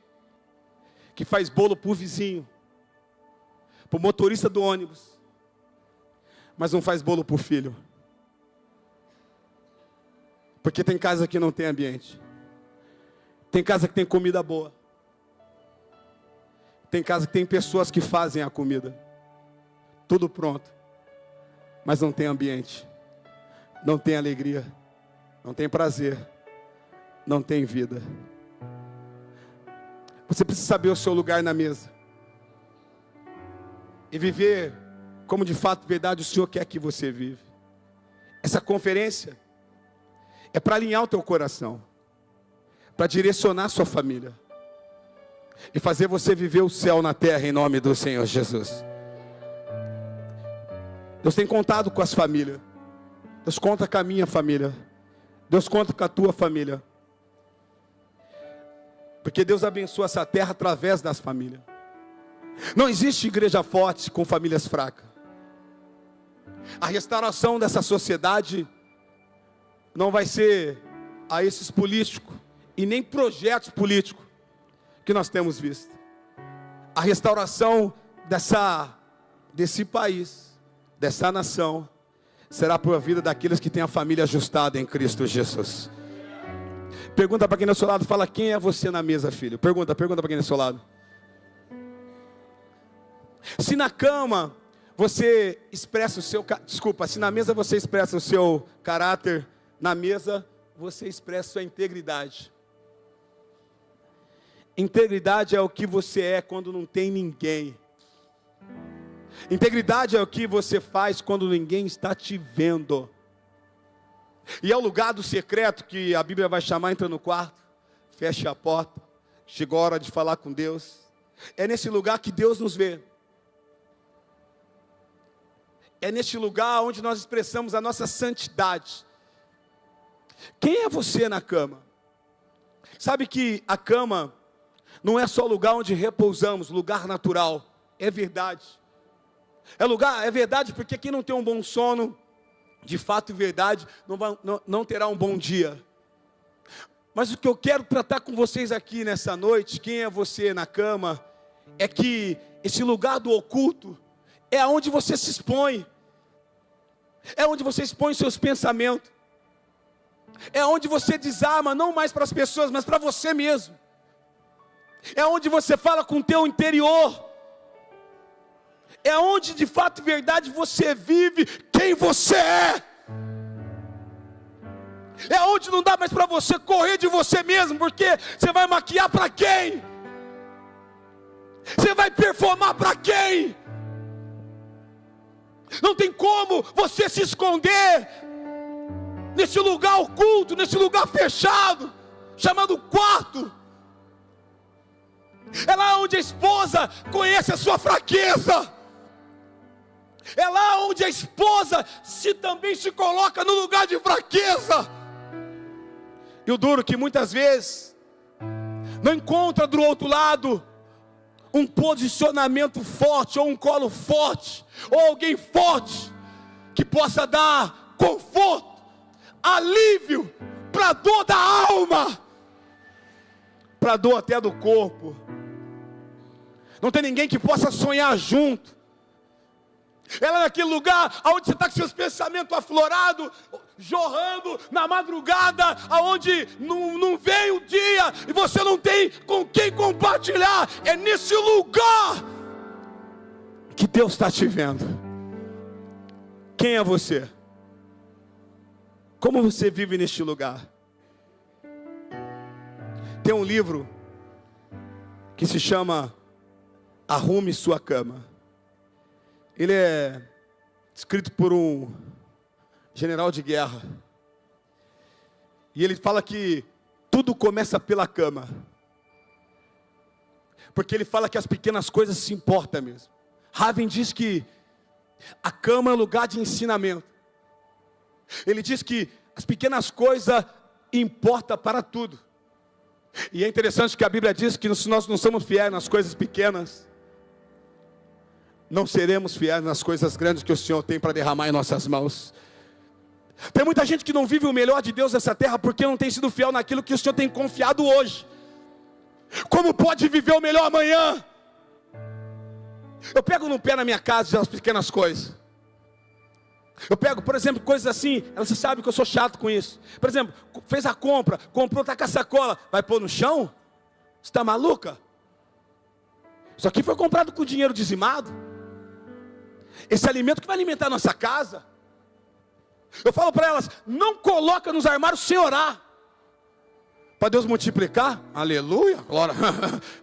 que faz bolo para o vizinho, para o motorista do ônibus, mas não faz bolo para o filho, porque tem casa que não tem ambiente, tem casa que tem comida boa, tem casa que tem pessoas que fazem a comida, tudo pronto, mas não tem ambiente, não tem alegria, não tem prazer, não tem vida. Você precisa saber o seu lugar na mesa e viver como de fato, verdade, o Senhor quer que você vive. Essa conferência é para alinhar o teu coração, para direcionar a sua família e fazer você viver o céu na terra em nome do Senhor Jesus. Deus tem contado com as famílias. Deus conta com a minha família. Deus conta com a tua família. Porque Deus abençoa essa terra através das famílias. Não existe igreja forte com famílias fracas. A restauração dessa sociedade não vai ser a esses políticos e nem projetos políticos que nós temos visto. A restauração desse país, dessa nação, será por vida daqueles que têm a família ajustada em Cristo Jesus. Pergunta para quem é do seu lado, fala, quem é você na mesa, filho? Pergunta para quem é do seu lado. Se na cama você expressa o seu, se na mesa você expressa o seu caráter, na mesa você expressa a sua integridade. Integridade é o que você é quando não tem ninguém. Integridade é o que você faz quando ninguém está te vendo. E é o lugar do secreto que a Bíblia vai chamar, entra no quarto, fecha a porta, chegou a hora de falar com Deus. É nesse lugar que Deus nos vê. É neste lugar onde nós expressamos a nossa santidade. Quem é você na cama? Sabe que a cama não é só lugar onde repousamos, lugar natural. É verdade. É verdade porque quem não tem um bom sono, de fato e verdade, não terá um bom dia. Mas o que eu quero tratar com vocês aqui nessa noite, quem é você na cama, é que esse lugar do oculto é onde você se expõe. É onde você expõe seus pensamentos. É onde você desarma, não mais para as pessoas, mas para você mesmo. É onde você fala com o teu interior. É onde de fato e verdade você vive quem você é. É onde não dá mais para você correr de você mesmo, porque você vai maquiar para quem? Você vai performar para quem? Não tem como você se esconder nesse lugar oculto, nesse lugar fechado, chamado quarto. É lá onde a esposa conhece a sua fraqueza. É lá onde a esposa também se coloca no lugar de fraqueza. E o duro que muitas vezes não encontra do outro lado um posicionamento forte, ou um colo forte, ou alguém forte, que possa dar conforto, alívio, para a dor da alma, para a dor até do corpo. Não tem ninguém que possa sonhar junto. Ela é naquele lugar onde você está com seus pensamentos aflorados, jorrando na madrugada, aonde não vem o dia e você não tem com quem compartilhar. É nesse lugar que Deus está te vendo. Quem é você? Como você vive neste lugar? Tem um livro que se chama Arrume Sua Cama. Ele é escrito por um general de guerra. E ele fala que tudo começa pela cama. Porque ele fala que as pequenas coisas se importam mesmo. Raven diz que a cama é lugar de ensinamento. Ele diz que as pequenas coisas importam para tudo. E é interessante que a Bíblia diz que se nós não somos fiéis nas coisas pequenas, não seremos fiéis nas coisas grandes que o Senhor tem para derramar em nossas mãos. Tem muita gente que não vive o melhor de Deus nessa terra porque não tem sido fiel naquilo que o Senhor tem confiado hoje. Como pode viver o melhor amanhã? Eu pego no pé na minha casa as pequenas coisas. Eu pego, por exemplo, coisas assim. Você sabe que eu sou chato com isso. Por exemplo, fez a compra, comprou, está com a sacola, vai pôr no chão? Você está maluca? Isso aqui foi comprado com dinheiro dizimado. Esse alimento que vai alimentar a nossa casa. Eu falo para elas, não coloca nos armários sem orar, para Deus multiplicar. Aleluia, glória.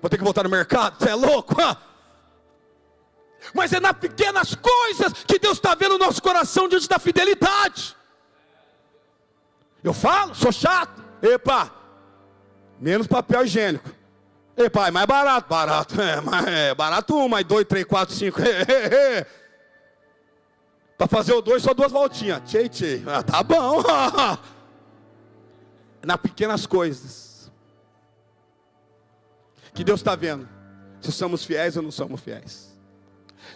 Vou ter que voltar no mercado, você é louco? Mas é nas pequenas coisas que Deus está vendo o nosso coração diante da fidelidade. Eu falo, sou chato. Epa, menos papel higiênico. Epa, é mais barato. Barato 1, mais 2, 3, 4, 5. Para fazer o 2, só 2 voltinhas. Tchê. Tá bom. Nas pequenas coisas que Deus está vendo se somos fiéis ou não somos fiéis.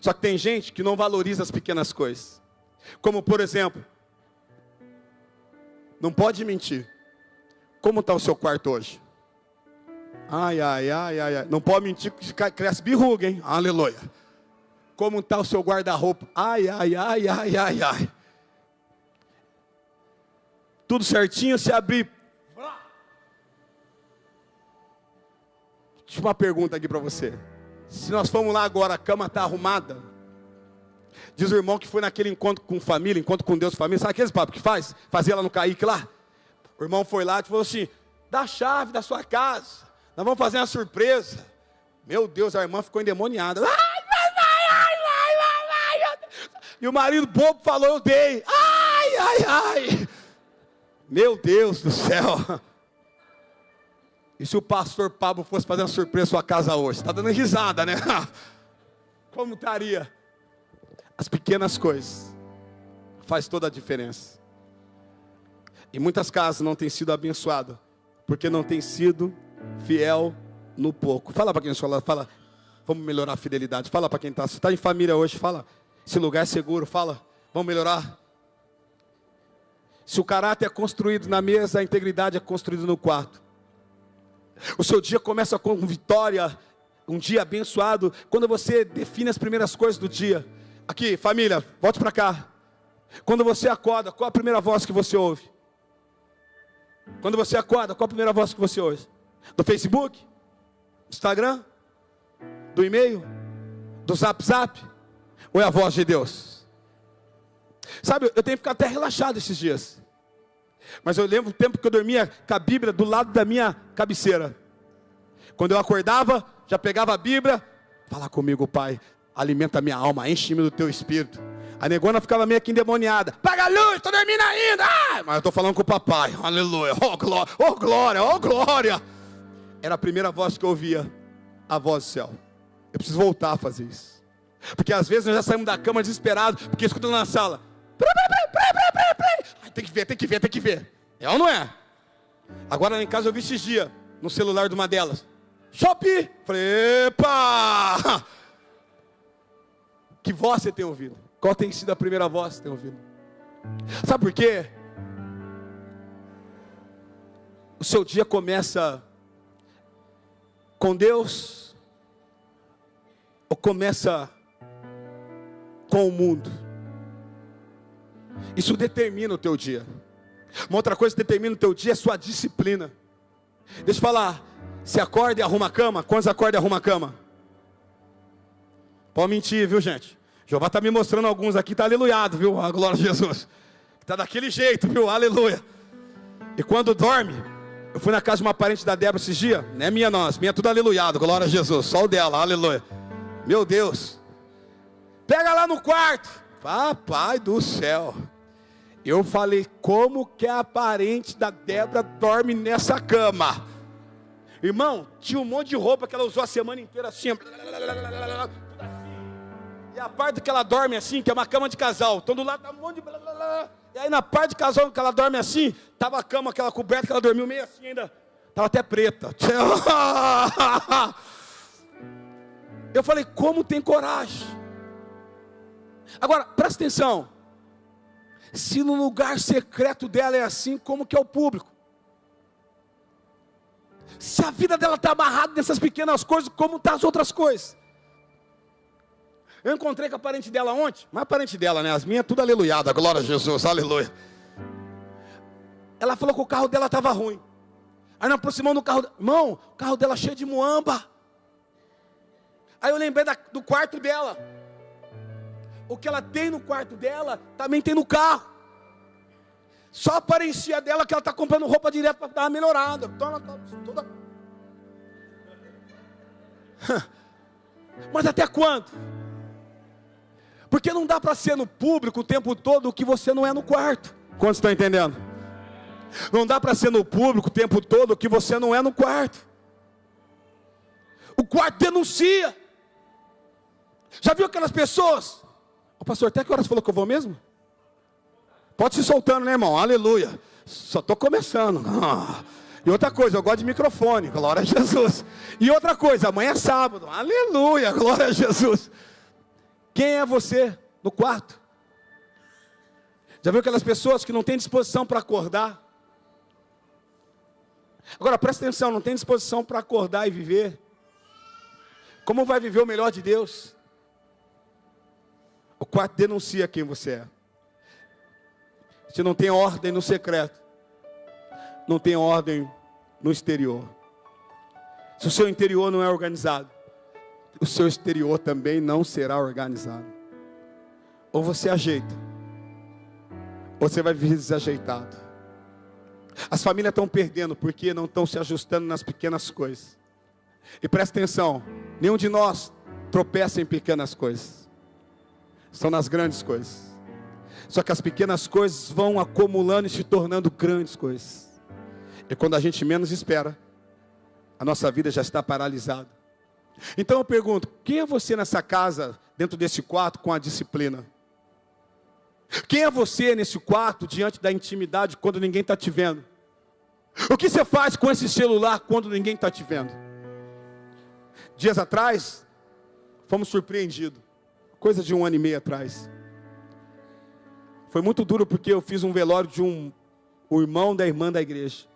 Só que tem gente que não valoriza as pequenas coisas. Como por exemplo, não pode mentir. Como está o seu quarto hoje? Ai. Não pode mentir que cresce birruga, hein? Aleluia. Como está o seu guarda-roupa? Ai. Tudo certinho, se abrir. Deixa uma pergunta aqui para você. Se nós formos lá agora, a cama está arrumada. Diz o irmão que foi naquele encontro com família, encontro com Deus, família. Sabe aqueles papos que faz? Fazia lá no Kaique lá. O irmão foi lá e falou assim, dá a chave da sua casa. Nós vamos fazer uma surpresa. Meu Deus, a irmã ficou endemoniada. E o marido bobo falou, eu dei. Ai. Meu Deus do céu. E se o pastor Pablo fosse fazer uma surpresa na sua casa hoje? Está dando risada, né? Como estaria? As pequenas coisas faz toda a diferença. E muitas casas não têm sido abençoadas porque não têm sido fiel no pouco. Fala para quem está lá, fala, vamos melhorar a fidelidade. Fala para quem está, se está em família hoje, fala, esse lugar é seguro, fala, vamos melhorar. Se o caráter é construído na mesa, a integridade é construída no quarto. O seu dia começa com vitória, um dia abençoado, quando você define as primeiras coisas do dia. Aqui, família, volte para cá. Quando você acorda, qual a primeira voz que você ouve? Quando você acorda, qual a primeira voz que você ouve? Do Facebook? Do Instagram? Do e-mail? Do Zap Zap? Ou é a voz de Deus? Sabe, eu tenho ficado até relaxado esses dias. Mas eu lembro o tempo que eu dormia com a Bíblia do lado da minha cabeceira. Quando eu acordava, já pegava a Bíblia. Fala comigo, Pai, alimenta a minha alma, enche-me do teu espírito. A negona ficava meio que endemoniada. Paga a luz, estou dormindo ainda. Mas eu estou falando com o papai. Aleluia, oh glória, oh glória, oh glória. Era a primeira voz que eu ouvia, a voz do céu. Eu preciso voltar a fazer isso. Porque às vezes nós já saímos da cama desesperados, porque escutando na sala. Tem que ver, tem que ver, tem que ver. É ou não é? Agora lá em casa eu vi esses dias, no celular de uma delas. Shopee. Falei, epa! Que voz você tem ouvido? Qual tem sido a primeira voz que você tem ouvido? Sabe por quê? O seu dia começa com Deus ou começa com o mundo? Isso determina o teu dia. Uma outra coisa que determina o teu dia é sua disciplina. Deixa eu falar, se acorda e arruma a cama. Quantos acordam e arruma a cama? Pode mentir, viu, gente? Jeová está me mostrando alguns aqui, está aleluiado, viu? A glória de Jesus. Está daquele jeito, viu? Aleluia. E quando dorme, eu fui na casa de uma parente da Débora esses dias. Não é minha não, as minhas tudo aleluiado, glória a Jesus. Só o dela, aleluia. Meu Deus. Pega lá no quarto. Papai do céu. Eu falei, como que a parente da Débora dorme nessa cama? Irmão, tinha um monte de roupa que ela usou a semana inteira assim. E a parte que ela dorme assim, que é uma cama de casal. Então do lado tá um monte de blá, blá, blá. E aí na parte de casal que ela dorme assim, tava a cama, aquela coberta que ela dormiu meio assim ainda. Tava até preta. Eu falei, como tem coragem? Agora, presta atenção. Se no lugar secreto dela é assim, como que é o público? Se a vida dela está amarrada nessas pequenas coisas, como estão as outras coisas? Eu encontrei com a parente dela ontem, mas a parente dela, né? As minhas tudo aleluiada, glória a Jesus, aleluia. Ela falou que o carro dela estava ruim. Aí nós aproximamos do carro, irmão, o carro dela cheio de muamba. Aí eu lembrei do quarto dela. O que ela tem no quarto dela, também tem no carro. Só aparecia dela que ela está comprando roupa direto para dar uma melhorada. Então ela está toda... Mas até quando? Porque não dá para ser no público o tempo todo o que você não é no quarto. Quantos estão entendendo? Não dá para ser no público o tempo todo o que você não é no quarto. O quarto denuncia. Já viu aquelas pessoas? O pastor, até que horas falou que eu vou mesmo? Pode se soltando, né, irmão? Aleluia. Só estou começando. E outra coisa, eu gosto de microfone. Glória a Jesus. E outra coisa, amanhã é sábado. Aleluia. Glória a Jesus. Quem é você no quarto? Já viu aquelas pessoas que não têm disposição para acordar? Agora presta atenção, não tem disposição para acordar e viver. Como vai viver o melhor de Deus? O quarto denuncia quem você é. Se não tem ordem no secreto, não tem ordem no exterior. Se o seu interior não é organizado, o seu exterior também não será organizado. Ou você ajeita, ou você vai viver desajeitado. As famílias estão perdendo porque não estão se ajustando nas pequenas coisas. E presta atenção, nenhum de nós tropeça em pequenas coisas. São nas grandes coisas. Só que as pequenas coisas vão acumulando e se tornando grandes coisas. E quando a gente menos espera, a nossa vida já está paralisada. Então eu pergunto, quem é você nessa casa, dentro desse quarto, com a disciplina? Quem é você nesse quarto, diante da intimidade, quando ninguém está te vendo? O que você faz com esse celular, quando ninguém está te vendo? Dias atrás, fomos surpreendidos, coisa de 1 ano e meio atrás. Foi muito duro, porque eu fiz um velório de um irmão da irmã da igreja.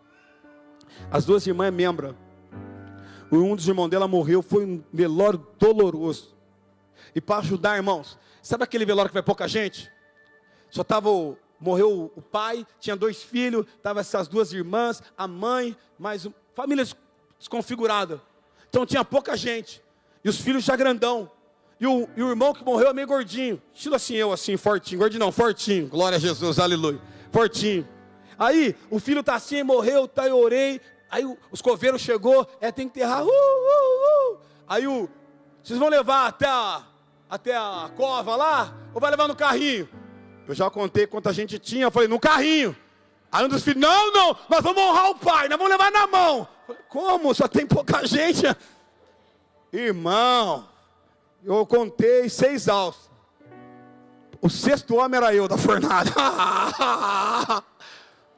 As duas irmãs é membro. Um dos irmãos dela morreu, foi um velório doloroso. E para ajudar, irmãos, sabe aquele velório que vai pouca gente? Só morreu o pai, tinha 2 filhos, estavam essas 2 irmãs, a mãe, mais família desconfigurada. Então tinha pouca gente, e os filhos já grandão. E o irmão que morreu é meio gordinho, estilo assim, eu assim, fortinho, gordinho não, fortinho, glória a Jesus, aleluia, fortinho. Aí, o filho está assim, morreu, tá, eu orei. Aí os coveiros chegou, tem que enterrar. Aí vocês vão levar até a cova lá? Ou vai levar no carrinho? Eu já contei quanta gente tinha, eu falei, no carrinho. Aí um dos filhos, não, nós vamos honrar o pai, nós vamos levar na mão. Eu falei, como? Só tem pouca gente. Irmão, eu contei 6 alças. O 6º homem era eu da fornalha.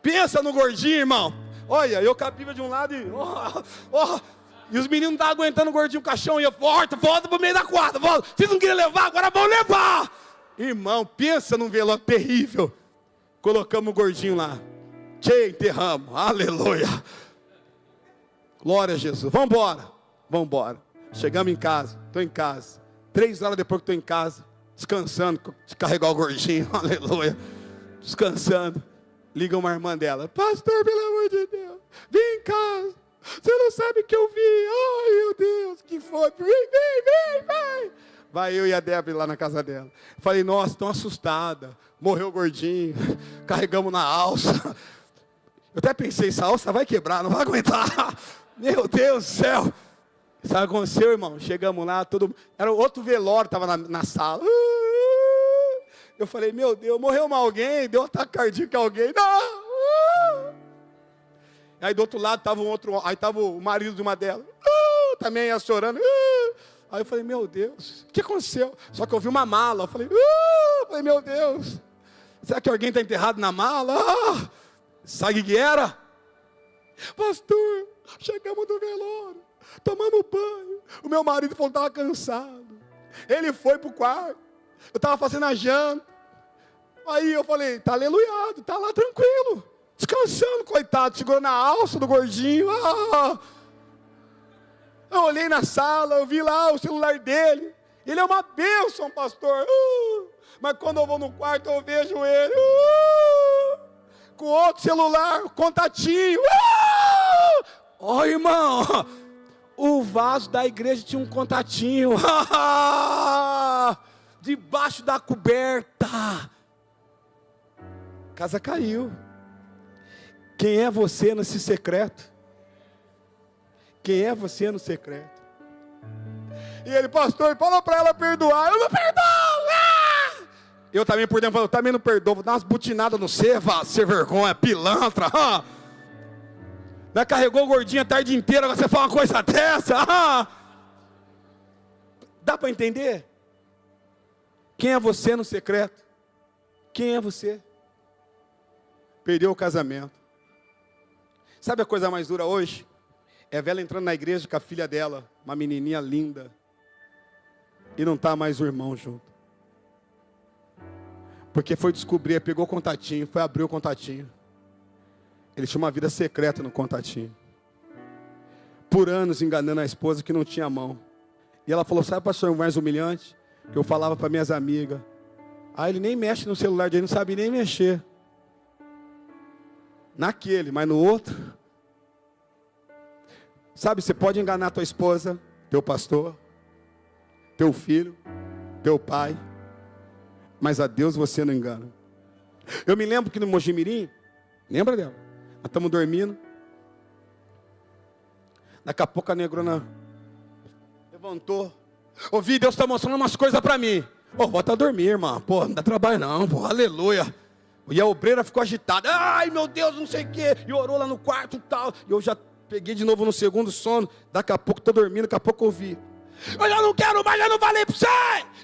Pensa no gordinho, irmão. Olha, eu cabia de um lado e... e os meninos não estavam aguentando o gordinho, o caixão ia, volta pro meio da quadra, volta. Vocês não queriam levar, agora vão levar. Irmão, pensa num velório terrível. Colocamos o gordinho lá. Enterramos, aleluia. Glória a Jesus, vamos embora. Chegamos em casa, estou em casa. 3 horas depois que estou em casa, descansando, de carregar o gordinho, aleluia. Descansando. Liga uma irmã dela, pastor, pelo amor de Deus, vem em casa, você não sabe o que eu vi, ai meu Deus, que foi, vem. Vai eu e a Débora lá na casa dela. Falei, nossa, tão assustada, morreu o gordinho, carregamos na alça. Eu até pensei, essa alça vai quebrar, não vai aguentar, meu Deus do céu. Sabe o que aconteceu, irmão? Chegamos lá, era outro velório, estava na sala. Eu falei, meu Deus, morreu alguém, deu um ataque cardíaco a alguém. Não! Aí do outro lado estava aí estava o marido de uma delas. Também ia chorando. Aí eu falei, meu Deus, o que aconteceu? Só que eu vi uma mala. Eu falei, meu Deus, será que alguém está enterrado na mala? Sabe o que era? Pastor, chegamos do velório, tomamos banho. O meu marido falou que estava cansado. Ele foi para o quarto. Eu estava fazendo a janta. Aí eu falei, está aleluiado, está lá tranquilo, descansando, coitado, segurando na alça do gordinho. Eu olhei na sala, eu vi lá o celular dele. Ele é uma bênção, pastor. Mas quando eu vou no quarto, eu vejo ele com outro celular, contatinho. Irmão, o vaso da igreja tinha um contatinho. Debaixo da coberta. A casa caiu. Quem é você nesse secreto? Quem é você no secreto? E ele, pastor, falou para ela perdoar. Eu não perdoo. Eu também por dentro falo, eu também não perdoo. Vou dar umas butinadas no ser vergonha, pilantra. Carregou o gordinho a tarde inteira, agora você fala uma coisa dessa. Dá para entender? Quem é você no secreto? Quem é você? Perdeu o casamento. Sabe a coisa mais dura hoje? É a velha entrando na igreja com a filha dela, uma menininha linda, e não está mais o irmão junto. Porque foi descobrir, pegou o contatinho, foi abrir o contatinho. Ele tinha uma vida secreta no contatinho. Por anos enganando a esposa que não tinha mão. E ela falou, sabe, pastor, o mais humilhante? Que eu falava para minhas amigas. Ele nem mexe no celular dele, não sabe nem mexer. Naquele, mas no outro. Sabe, você pode enganar tua esposa, teu pastor, teu filho, teu pai, mas a Deus você não engana. Eu me lembro que no Mojimirim, lembra dela? Nós estamos dormindo. Daqui a pouco a negrona levantou. Ouvi, Deus está mostrando umas coisas para mim. Ô, volta a dormir, irmã. Pô, não dá trabalho não, pô, aleluia. E a obreira ficou agitada. Ai, meu Deus, não sei o quê. E orou lá no quarto e tal. E eu já peguei de novo no segundo sono. Daqui a pouco tô dormindo, daqui a pouco eu ouvi. Eu já não quero mais, já não falei pra você.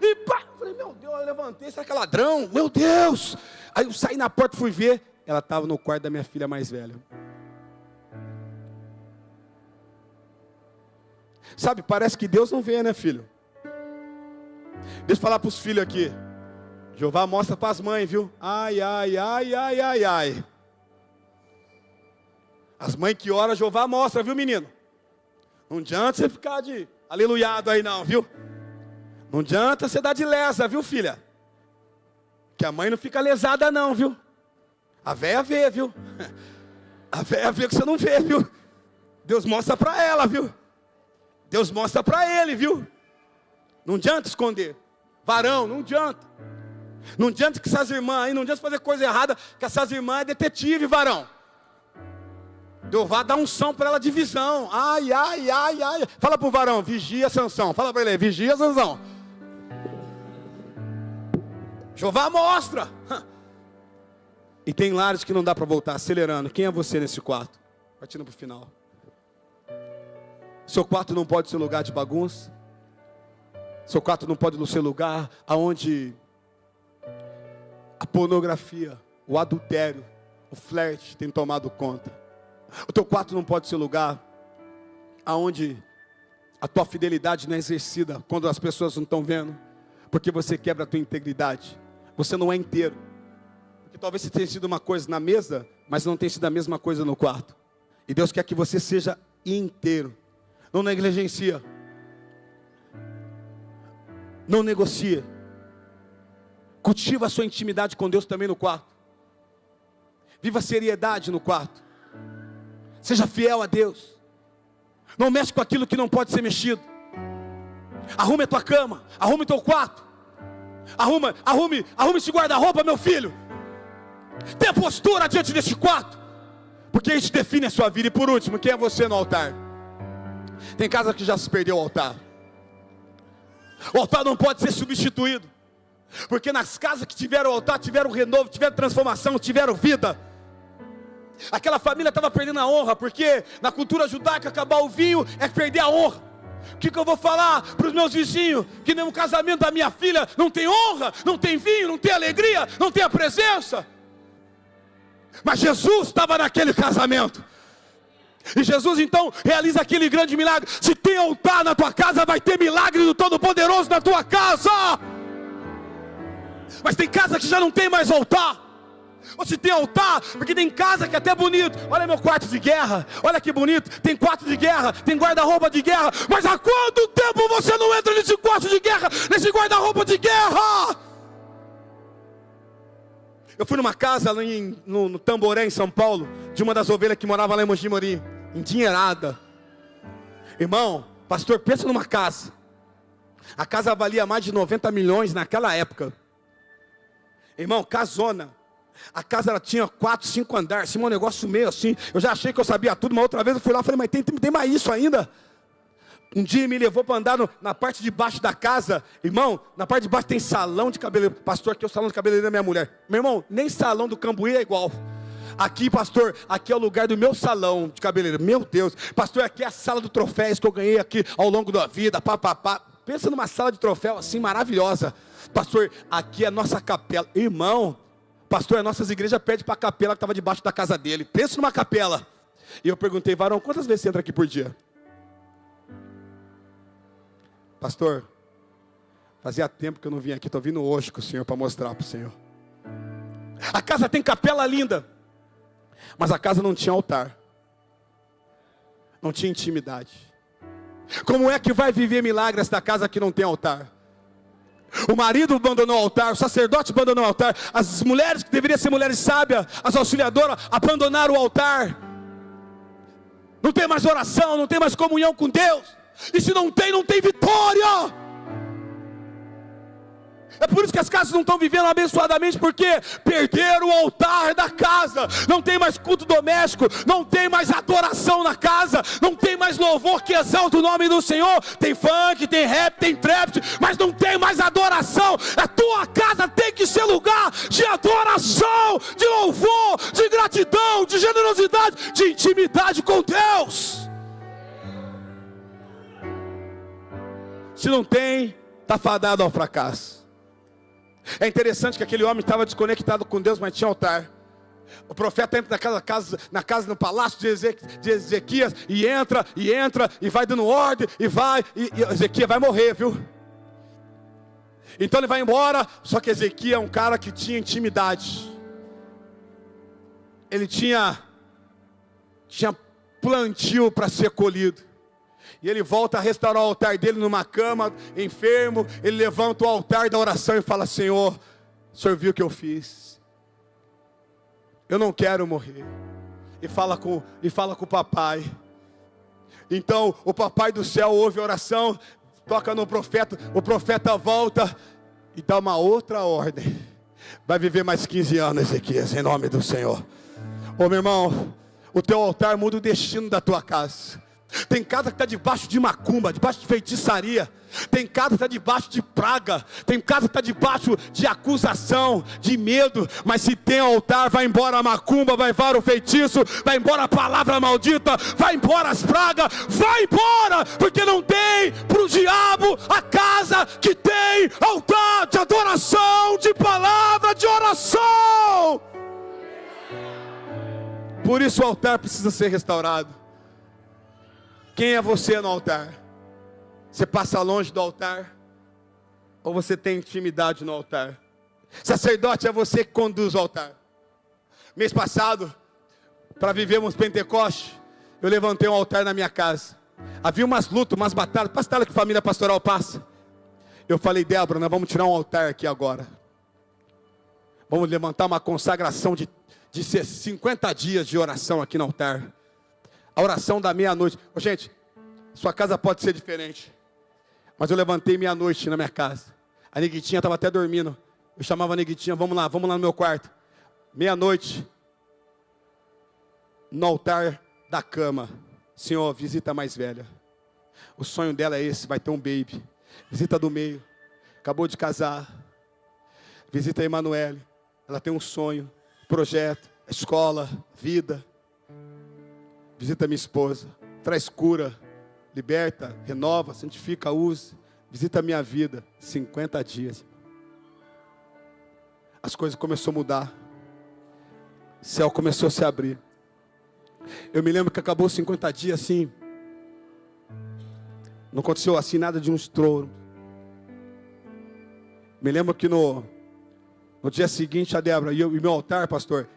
E pá, eu falei, meu Deus, eu levantei, será que é ladrão? Meu Deus. Aí eu saí na porta e fui ver. Ela estava no quarto da minha filha mais velha. Sabe, parece que Deus não vê, né, filho? Deixa eu falar para os filhos aqui. Jeová mostra para as mães, viu? Ai, ai, ai, ai, ai, ai. As mães que oram, Jeová mostra, viu, menino? Não adianta você ficar de aleluiado aí não, viu? Não adianta você dar de lesa, viu, filha? Que a mãe não fica lesada não, viu? A véia vê, viu? A véia vê que você não vê, viu? Deus mostra para ela, viu? Deus mostra para ele, viu? Não adianta esconder. Varão, não adianta. Não adianta que essas irmãs aí, não adianta fazer coisa errada, que essas irmãs é detetive, varão. Deus vai dar unção para ela de visão. Ai, ai, ai, ai. Fala pro varão, vigia Sansão. Fala para ele, vigia Sansão. Jeová mostra. E tem lares que não dá para voltar, acelerando. Quem é você nesse quarto? Partindo para o final. Seu quarto não pode ser lugar de bagunça. Seu quarto não pode ser lugar onde a pornografia, o adultério, o flerte tem tomado conta. O teu quarto não pode ser lugar onde a tua fidelidade não é exercida quando as pessoas não estão vendo, porque você quebra a tua integridade. Você não é inteiro. Porque talvez você tenha sido uma coisa na mesa, mas não tenha sido a mesma coisa no quarto. E Deus quer que você seja inteiro. Não negligencia. Não negocia. Cultiva a sua intimidade com Deus também no quarto. Viva a seriedade no quarto. Seja fiel a Deus. Não mexe com aquilo que não pode ser mexido. Arrume a tua cama. Arrume o teu quarto. Arrume esse guarda-roupa, meu filho. Tenha postura diante desse quarto. Porque isso define a sua vida. E por último, quem é você no altar? Tem casa que já se perdeu o altar. O altar não pode ser substituído. Porque nas casas que tiveram altar, tiveram renovo, tiveram transformação, tiveram vida. Aquela família estava perdendo a honra, porque na cultura judaica acabar o vinho é perder a honra. O que eu vou falar para os meus vizinhos? Que nem o casamento da minha filha não tem honra, não tem vinho, não tem alegria, não tem a presença. Mas Jesus estava naquele casamento. E Jesus então realiza aquele grande milagre. Se tem altar na tua casa, vai ter milagre do Todo-Poderoso na tua casa. Mas tem casa que já não tem mais altar. Ou se tem altar, porque tem casa que é até bonito. Olha meu quarto de guerra, olha que bonito. Tem quarto de guerra, tem guarda-roupa de guerra. Mas há quanto tempo você não entra nesse quarto de guerra, nesse guarda-roupa de guerra? Eu fui numa casa lá no Tamboré, em São Paulo, de uma das ovelhas que morava lá em Mogi Mirim, endinheirada. Irmão, pastor, pensa numa casa. A casa valia mais de 90 milhões naquela época. Irmão, casona. A casa ela tinha 4, 5 andares, assim, um negócio meio assim. Eu já achei que eu sabia tudo, mas outra vez eu fui lá e falei, mas tem mais isso ainda? Um dia me levou para andar na parte de baixo da casa. Irmão, na parte de baixo tem salão de cabeleireiro. Pastor, aqui é o salão de cabeleireiro da minha mulher. Meu irmão, nem salão do Cambuí é igual. Aqui, pastor, aqui é o lugar do meu salão de cabeleireiro. Meu Deus, pastor, aqui é a sala do troféus que eu ganhei aqui ao longo da vida. Pensa numa sala de troféu assim maravilhosa. Pastor, aqui é a nossa capela. Irmão, pastor, as nossas igrejas pedem para a capela que estava debaixo da casa dele. Pensa numa capela. E eu perguntei, varão, quantas vezes você entra aqui por dia? Pastor, fazia tempo que eu não vim aqui, estou vindo hoje com o Senhor para mostrar para o Senhor. A casa tem capela linda, mas a casa não tinha altar, não tinha intimidade. Como é que vai viver milagre esta casa que não tem altar? O marido abandonou o altar, o sacerdote abandonou o altar, as mulheres que deveriam ser mulheres sábias, as auxiliadoras, abandonaram o altar. Não tem mais oração, não tem mais comunhão com Deus. E se não tem, não tem vitória. É por isso que as casas não estão vivendo abençoadamente, porque perderam o altar da casa. Não tem mais culto doméstico, não tem mais adoração na casa, não tem mais louvor que exalta o nome do Senhor. Tem funk, tem rap, tem trap, mas não tem mais adoração. A tua casa tem que ser lugar de adoração, de louvor, de gratidão, de generosidade, de intimidade com Deus. Se não tem, está fadado ao fracasso. É interessante que aquele homem estava desconectado com Deus, mas tinha altar. O profeta entra na casa, no palácio de Ezequias, e entra, e vai dando ordem, e Ezequias vai morrer, viu? Então ele vai embora, só que Ezequias é um cara que tinha intimidade. Ele tinha plantio para ser colhido. E ele volta a restaurar o altar dele numa cama, enfermo. Ele levanta o altar da oração e fala: Senhor, o Senhor viu o que eu fiz. Eu não quero morrer. E fala com o papai. Então o papai do céu ouve a oração, toca no profeta. O profeta volta e dá uma outra ordem. Vai viver mais 15 anos, Ezequias, em nome do Senhor. Ô meu irmão, o teu altar muda o destino da tua casa. Tem casa que está debaixo de macumba, debaixo de feitiçaria. Tem casa que está debaixo de praga. Tem casa que está debaixo de acusação, de medo. Mas se tem altar, vai embora a macumba, vai embora o feitiço, vai embora a palavra maldita, vai embora as pragas, vai embora. Porque não tem para o diabo a casa que tem altar de adoração, de palavra, de oração. Por isso o altar precisa ser restaurado. Quem é você no altar? Você passa longe do altar? Ou você tem intimidade no altar? Sacerdote é você que conduz o altar. Mês passado, para vivermos Pentecoste, eu levantei um altar na minha casa. Havia umas lutas, umas batalhas, batalha que a família pastoral passa. Eu falei: Débora, nós vamos tirar um altar aqui agora. Vamos levantar uma consagração de 50 dias de oração aqui no altar. A oração da meia-noite. Gente, sua casa pode ser diferente, mas eu levantei meia-noite na minha casa. A neguitinha estava até dormindo. Eu chamava a neguitinha: vamos lá no meu quarto. Meia-noite, no altar da cama: Senhor, visita a mais velha. O sonho dela é esse, vai ter um baby. Visita a do meio, acabou de casar. Visita a Emanuele, ela tem um sonho, projeto, escola, vida. Visita minha esposa, traz cura, liberta, renova, santifica, usa. Visita a minha vida, 50 dias. As coisas começaram a mudar. O céu começou a se abrir. Eu me lembro que acabou 50 dias assim. Não aconteceu assim nada de um estouro. Me lembro que no dia seguinte, a Débora e meu altar, pastor,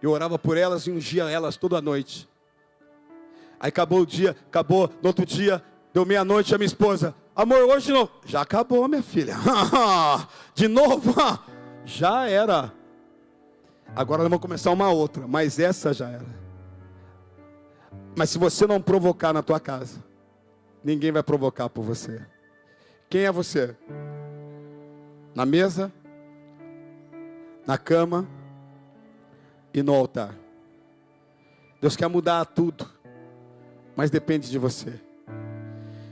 eu orava por elas e ungia elas toda noite. Aí acabou o dia, no outro dia, deu meia-noite, a minha esposa: amor, hoje não. Já acabou, minha filha. De novo? Já era. Agora nós vamos começar uma outra, mas essa já era. Mas se você não provocar na tua casa, ninguém vai provocar por você. Quem é você? Na mesa, na cama e no altar. Deus quer mudar tudo, mas depende de você.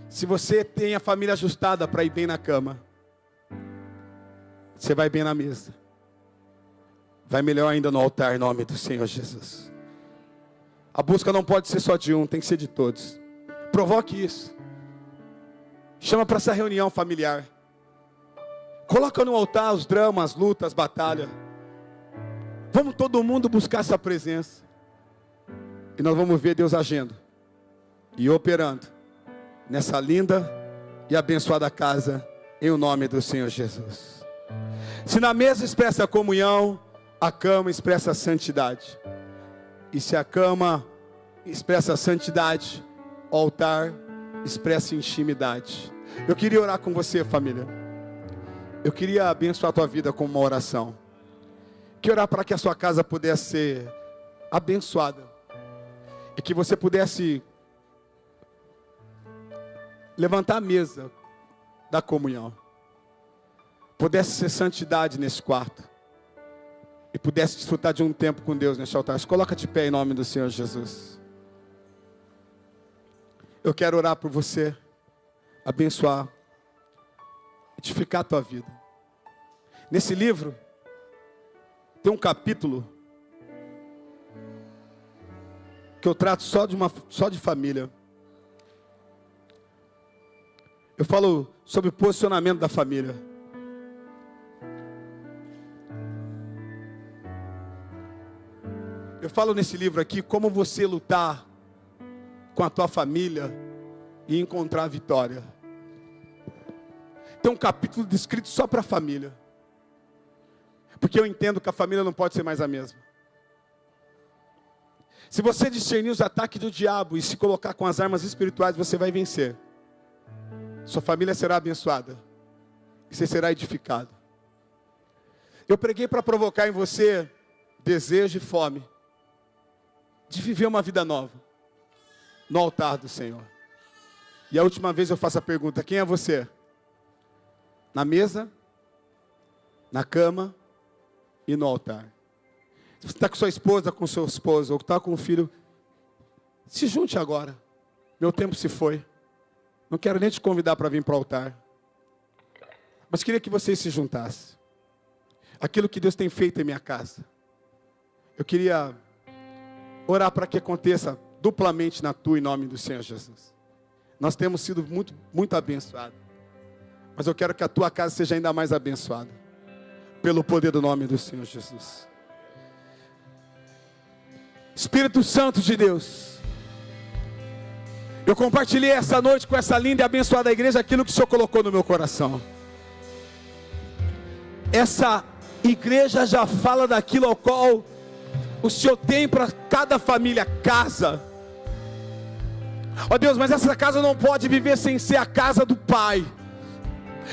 Se você tem a família ajustada para ir bem na cama, você vai bem na mesa. Vai melhor ainda no altar, em nome do Senhor Jesus. A busca não pode ser só de um, tem que ser de todos. Provoque isso. Chama para essa reunião familiar. Coloca no altar os dramas, as lutas, as batalhas. Vamos todo mundo buscar essa presença. E nós vamos ver Deus agindo e operando nessa linda e abençoada casa, em o nome do Senhor Jesus. Se na mesa expressa a comunhão, a cama expressa a santidade. E se a cama expressa a santidade, o altar expressa intimidade. Eu queria orar com você, família. Eu queria abençoar a tua vida com uma oração. Queria orar para que a sua casa pudesse ser abençoada. E que você pudesse levantar a mesa da comunhão. pudesse ser santidade nesse quarto e pudesse desfrutar de um tempo com Deus neste altar. Se coloca de pé em nome do Senhor Jesus. Eu quero orar por você, abençoar, edificar a tua vida. Nesse livro tem um capítulo que eu trato só de família. Eu falo sobre o posicionamento da família. Eu falo nesse livro aqui como você lutar com a tua família e encontrar a vitória. Tem um capítulo descrito só para a família. Porque eu entendo que a família não pode ser mais a mesma. Se você discernir os ataques do diabo e se colocar com as armas espirituais, você vai vencer. Sua família será abençoada. E você será edificado. Eu preguei para provocar em você desejo e fome de viver uma vida nova no altar do Senhor. E a última vez eu faço a pergunta: quem é você? Na mesa, na cama e no altar. Se você está com sua esposa, com seu esposo, ou está com o filho, se junte agora. Meu tempo se foi. Não quero nem te convidar para vir para o altar. Mas queria que vocês se juntassem. Aquilo que Deus tem feito em minha casa. Eu queria orar para que aconteça duplamente na tua, em nome do Senhor Jesus. Nós temos sido muito abençoados. Mas eu quero que a tua casa seja ainda mais abençoada. Pelo poder do nome do Senhor Jesus. Espírito Santo de Deus, eu compartilhei essa noite com essa linda e abençoada igreja aquilo que o Senhor colocou no meu coração. Essa igreja já fala daquilo ao qual o Senhor tem para cada família, casa. Ó Deus, mas essa casa não pode viver sem ser a casa do Pai,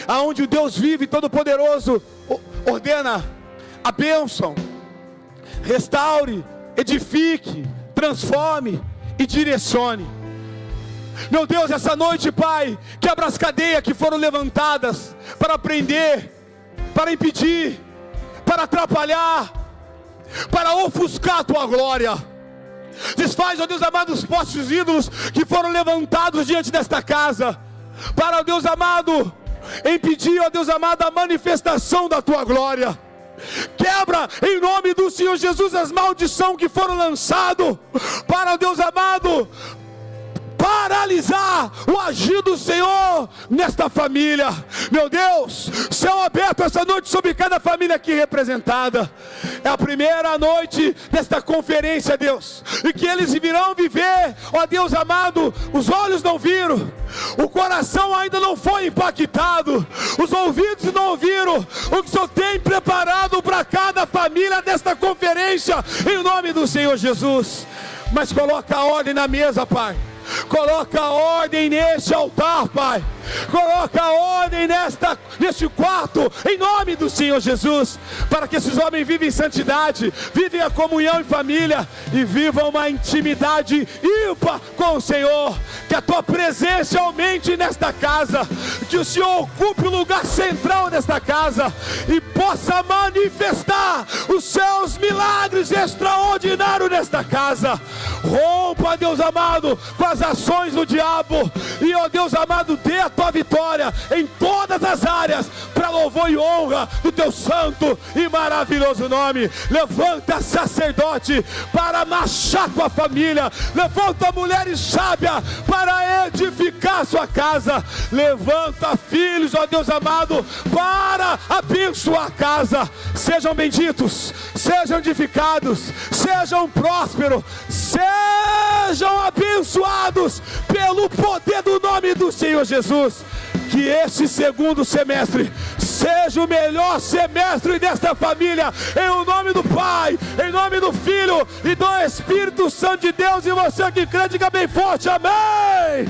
aonde o Deus vive, Todo-Poderoso, ordena a bênção, restaure, edifique, transforme e direcione. Meu Deus, essa noite, Pai, quebra as cadeias que foram levantadas para prender, para impedir, para atrapalhar, para ofuscar a Tua glória. Desfaz, ó Deus amado, os postes ídolos que foram levantados diante desta casa, para, ó Deus amado, impedir, ó Deus amado, a manifestação da Tua glória. Quebra em nome do Senhor Jesus as maldições que foram lançadas para, Deus amado, paralisar o agir do Senhor nesta família. Meu Deus, céu aberto essa noite sobre cada família aqui representada. É a primeira noite desta conferência, Deus, e que eles virão viver, ó Deus amado, os olhos não viram, o coração ainda não foi impactado, os ouvidos não ouviram o que o Senhor tem preparado para cada família desta conferência, em nome do Senhor Jesus. Mas coloca a ordem na mesa, Pai. Coloca a ordem neste altar, Pai. Coloca a ordem neste quarto, em nome do Senhor Jesus, para que esses homens vivam em santidade, vivem a comunhão em família e vivam uma intimidade ímpar com o Senhor. Que a Tua presença aumente nesta casa, que o Senhor ocupe o lugar central desta casa e possa manifestar os seus milagres extraordinários nesta casa. Rompa, Deus amado, com as ações do diabo e, ó Deus amado, dê a Tua vitória em todas as áreas, para louvor e honra do Teu santo e maravilhoso nome. Levanta sacerdote para marchar com a família, levanta mulheres sábias para edificar a sua casa, levanta filhos, ó Deus amado, para abençoar a casa. Sejam benditos, sejam edificados, sejam prósperos, sejam abençoados pelo poder do nome do Senhor Jesus. Que esse segundo semestre seja o melhor semestre desta família, em o nome do Pai, em nome do Filho e do Espírito Santo de Deus. E você que crê, diga bem forte, amém.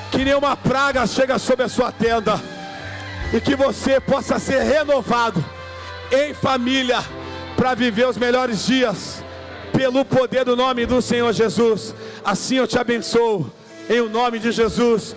Que nenhuma praga chega sobre a sua tenda, e que você possa ser renovado em família, para viver os melhores dias, pelo poder do nome do Senhor Jesus. Assim eu te abençoo, em o nome de Jesus.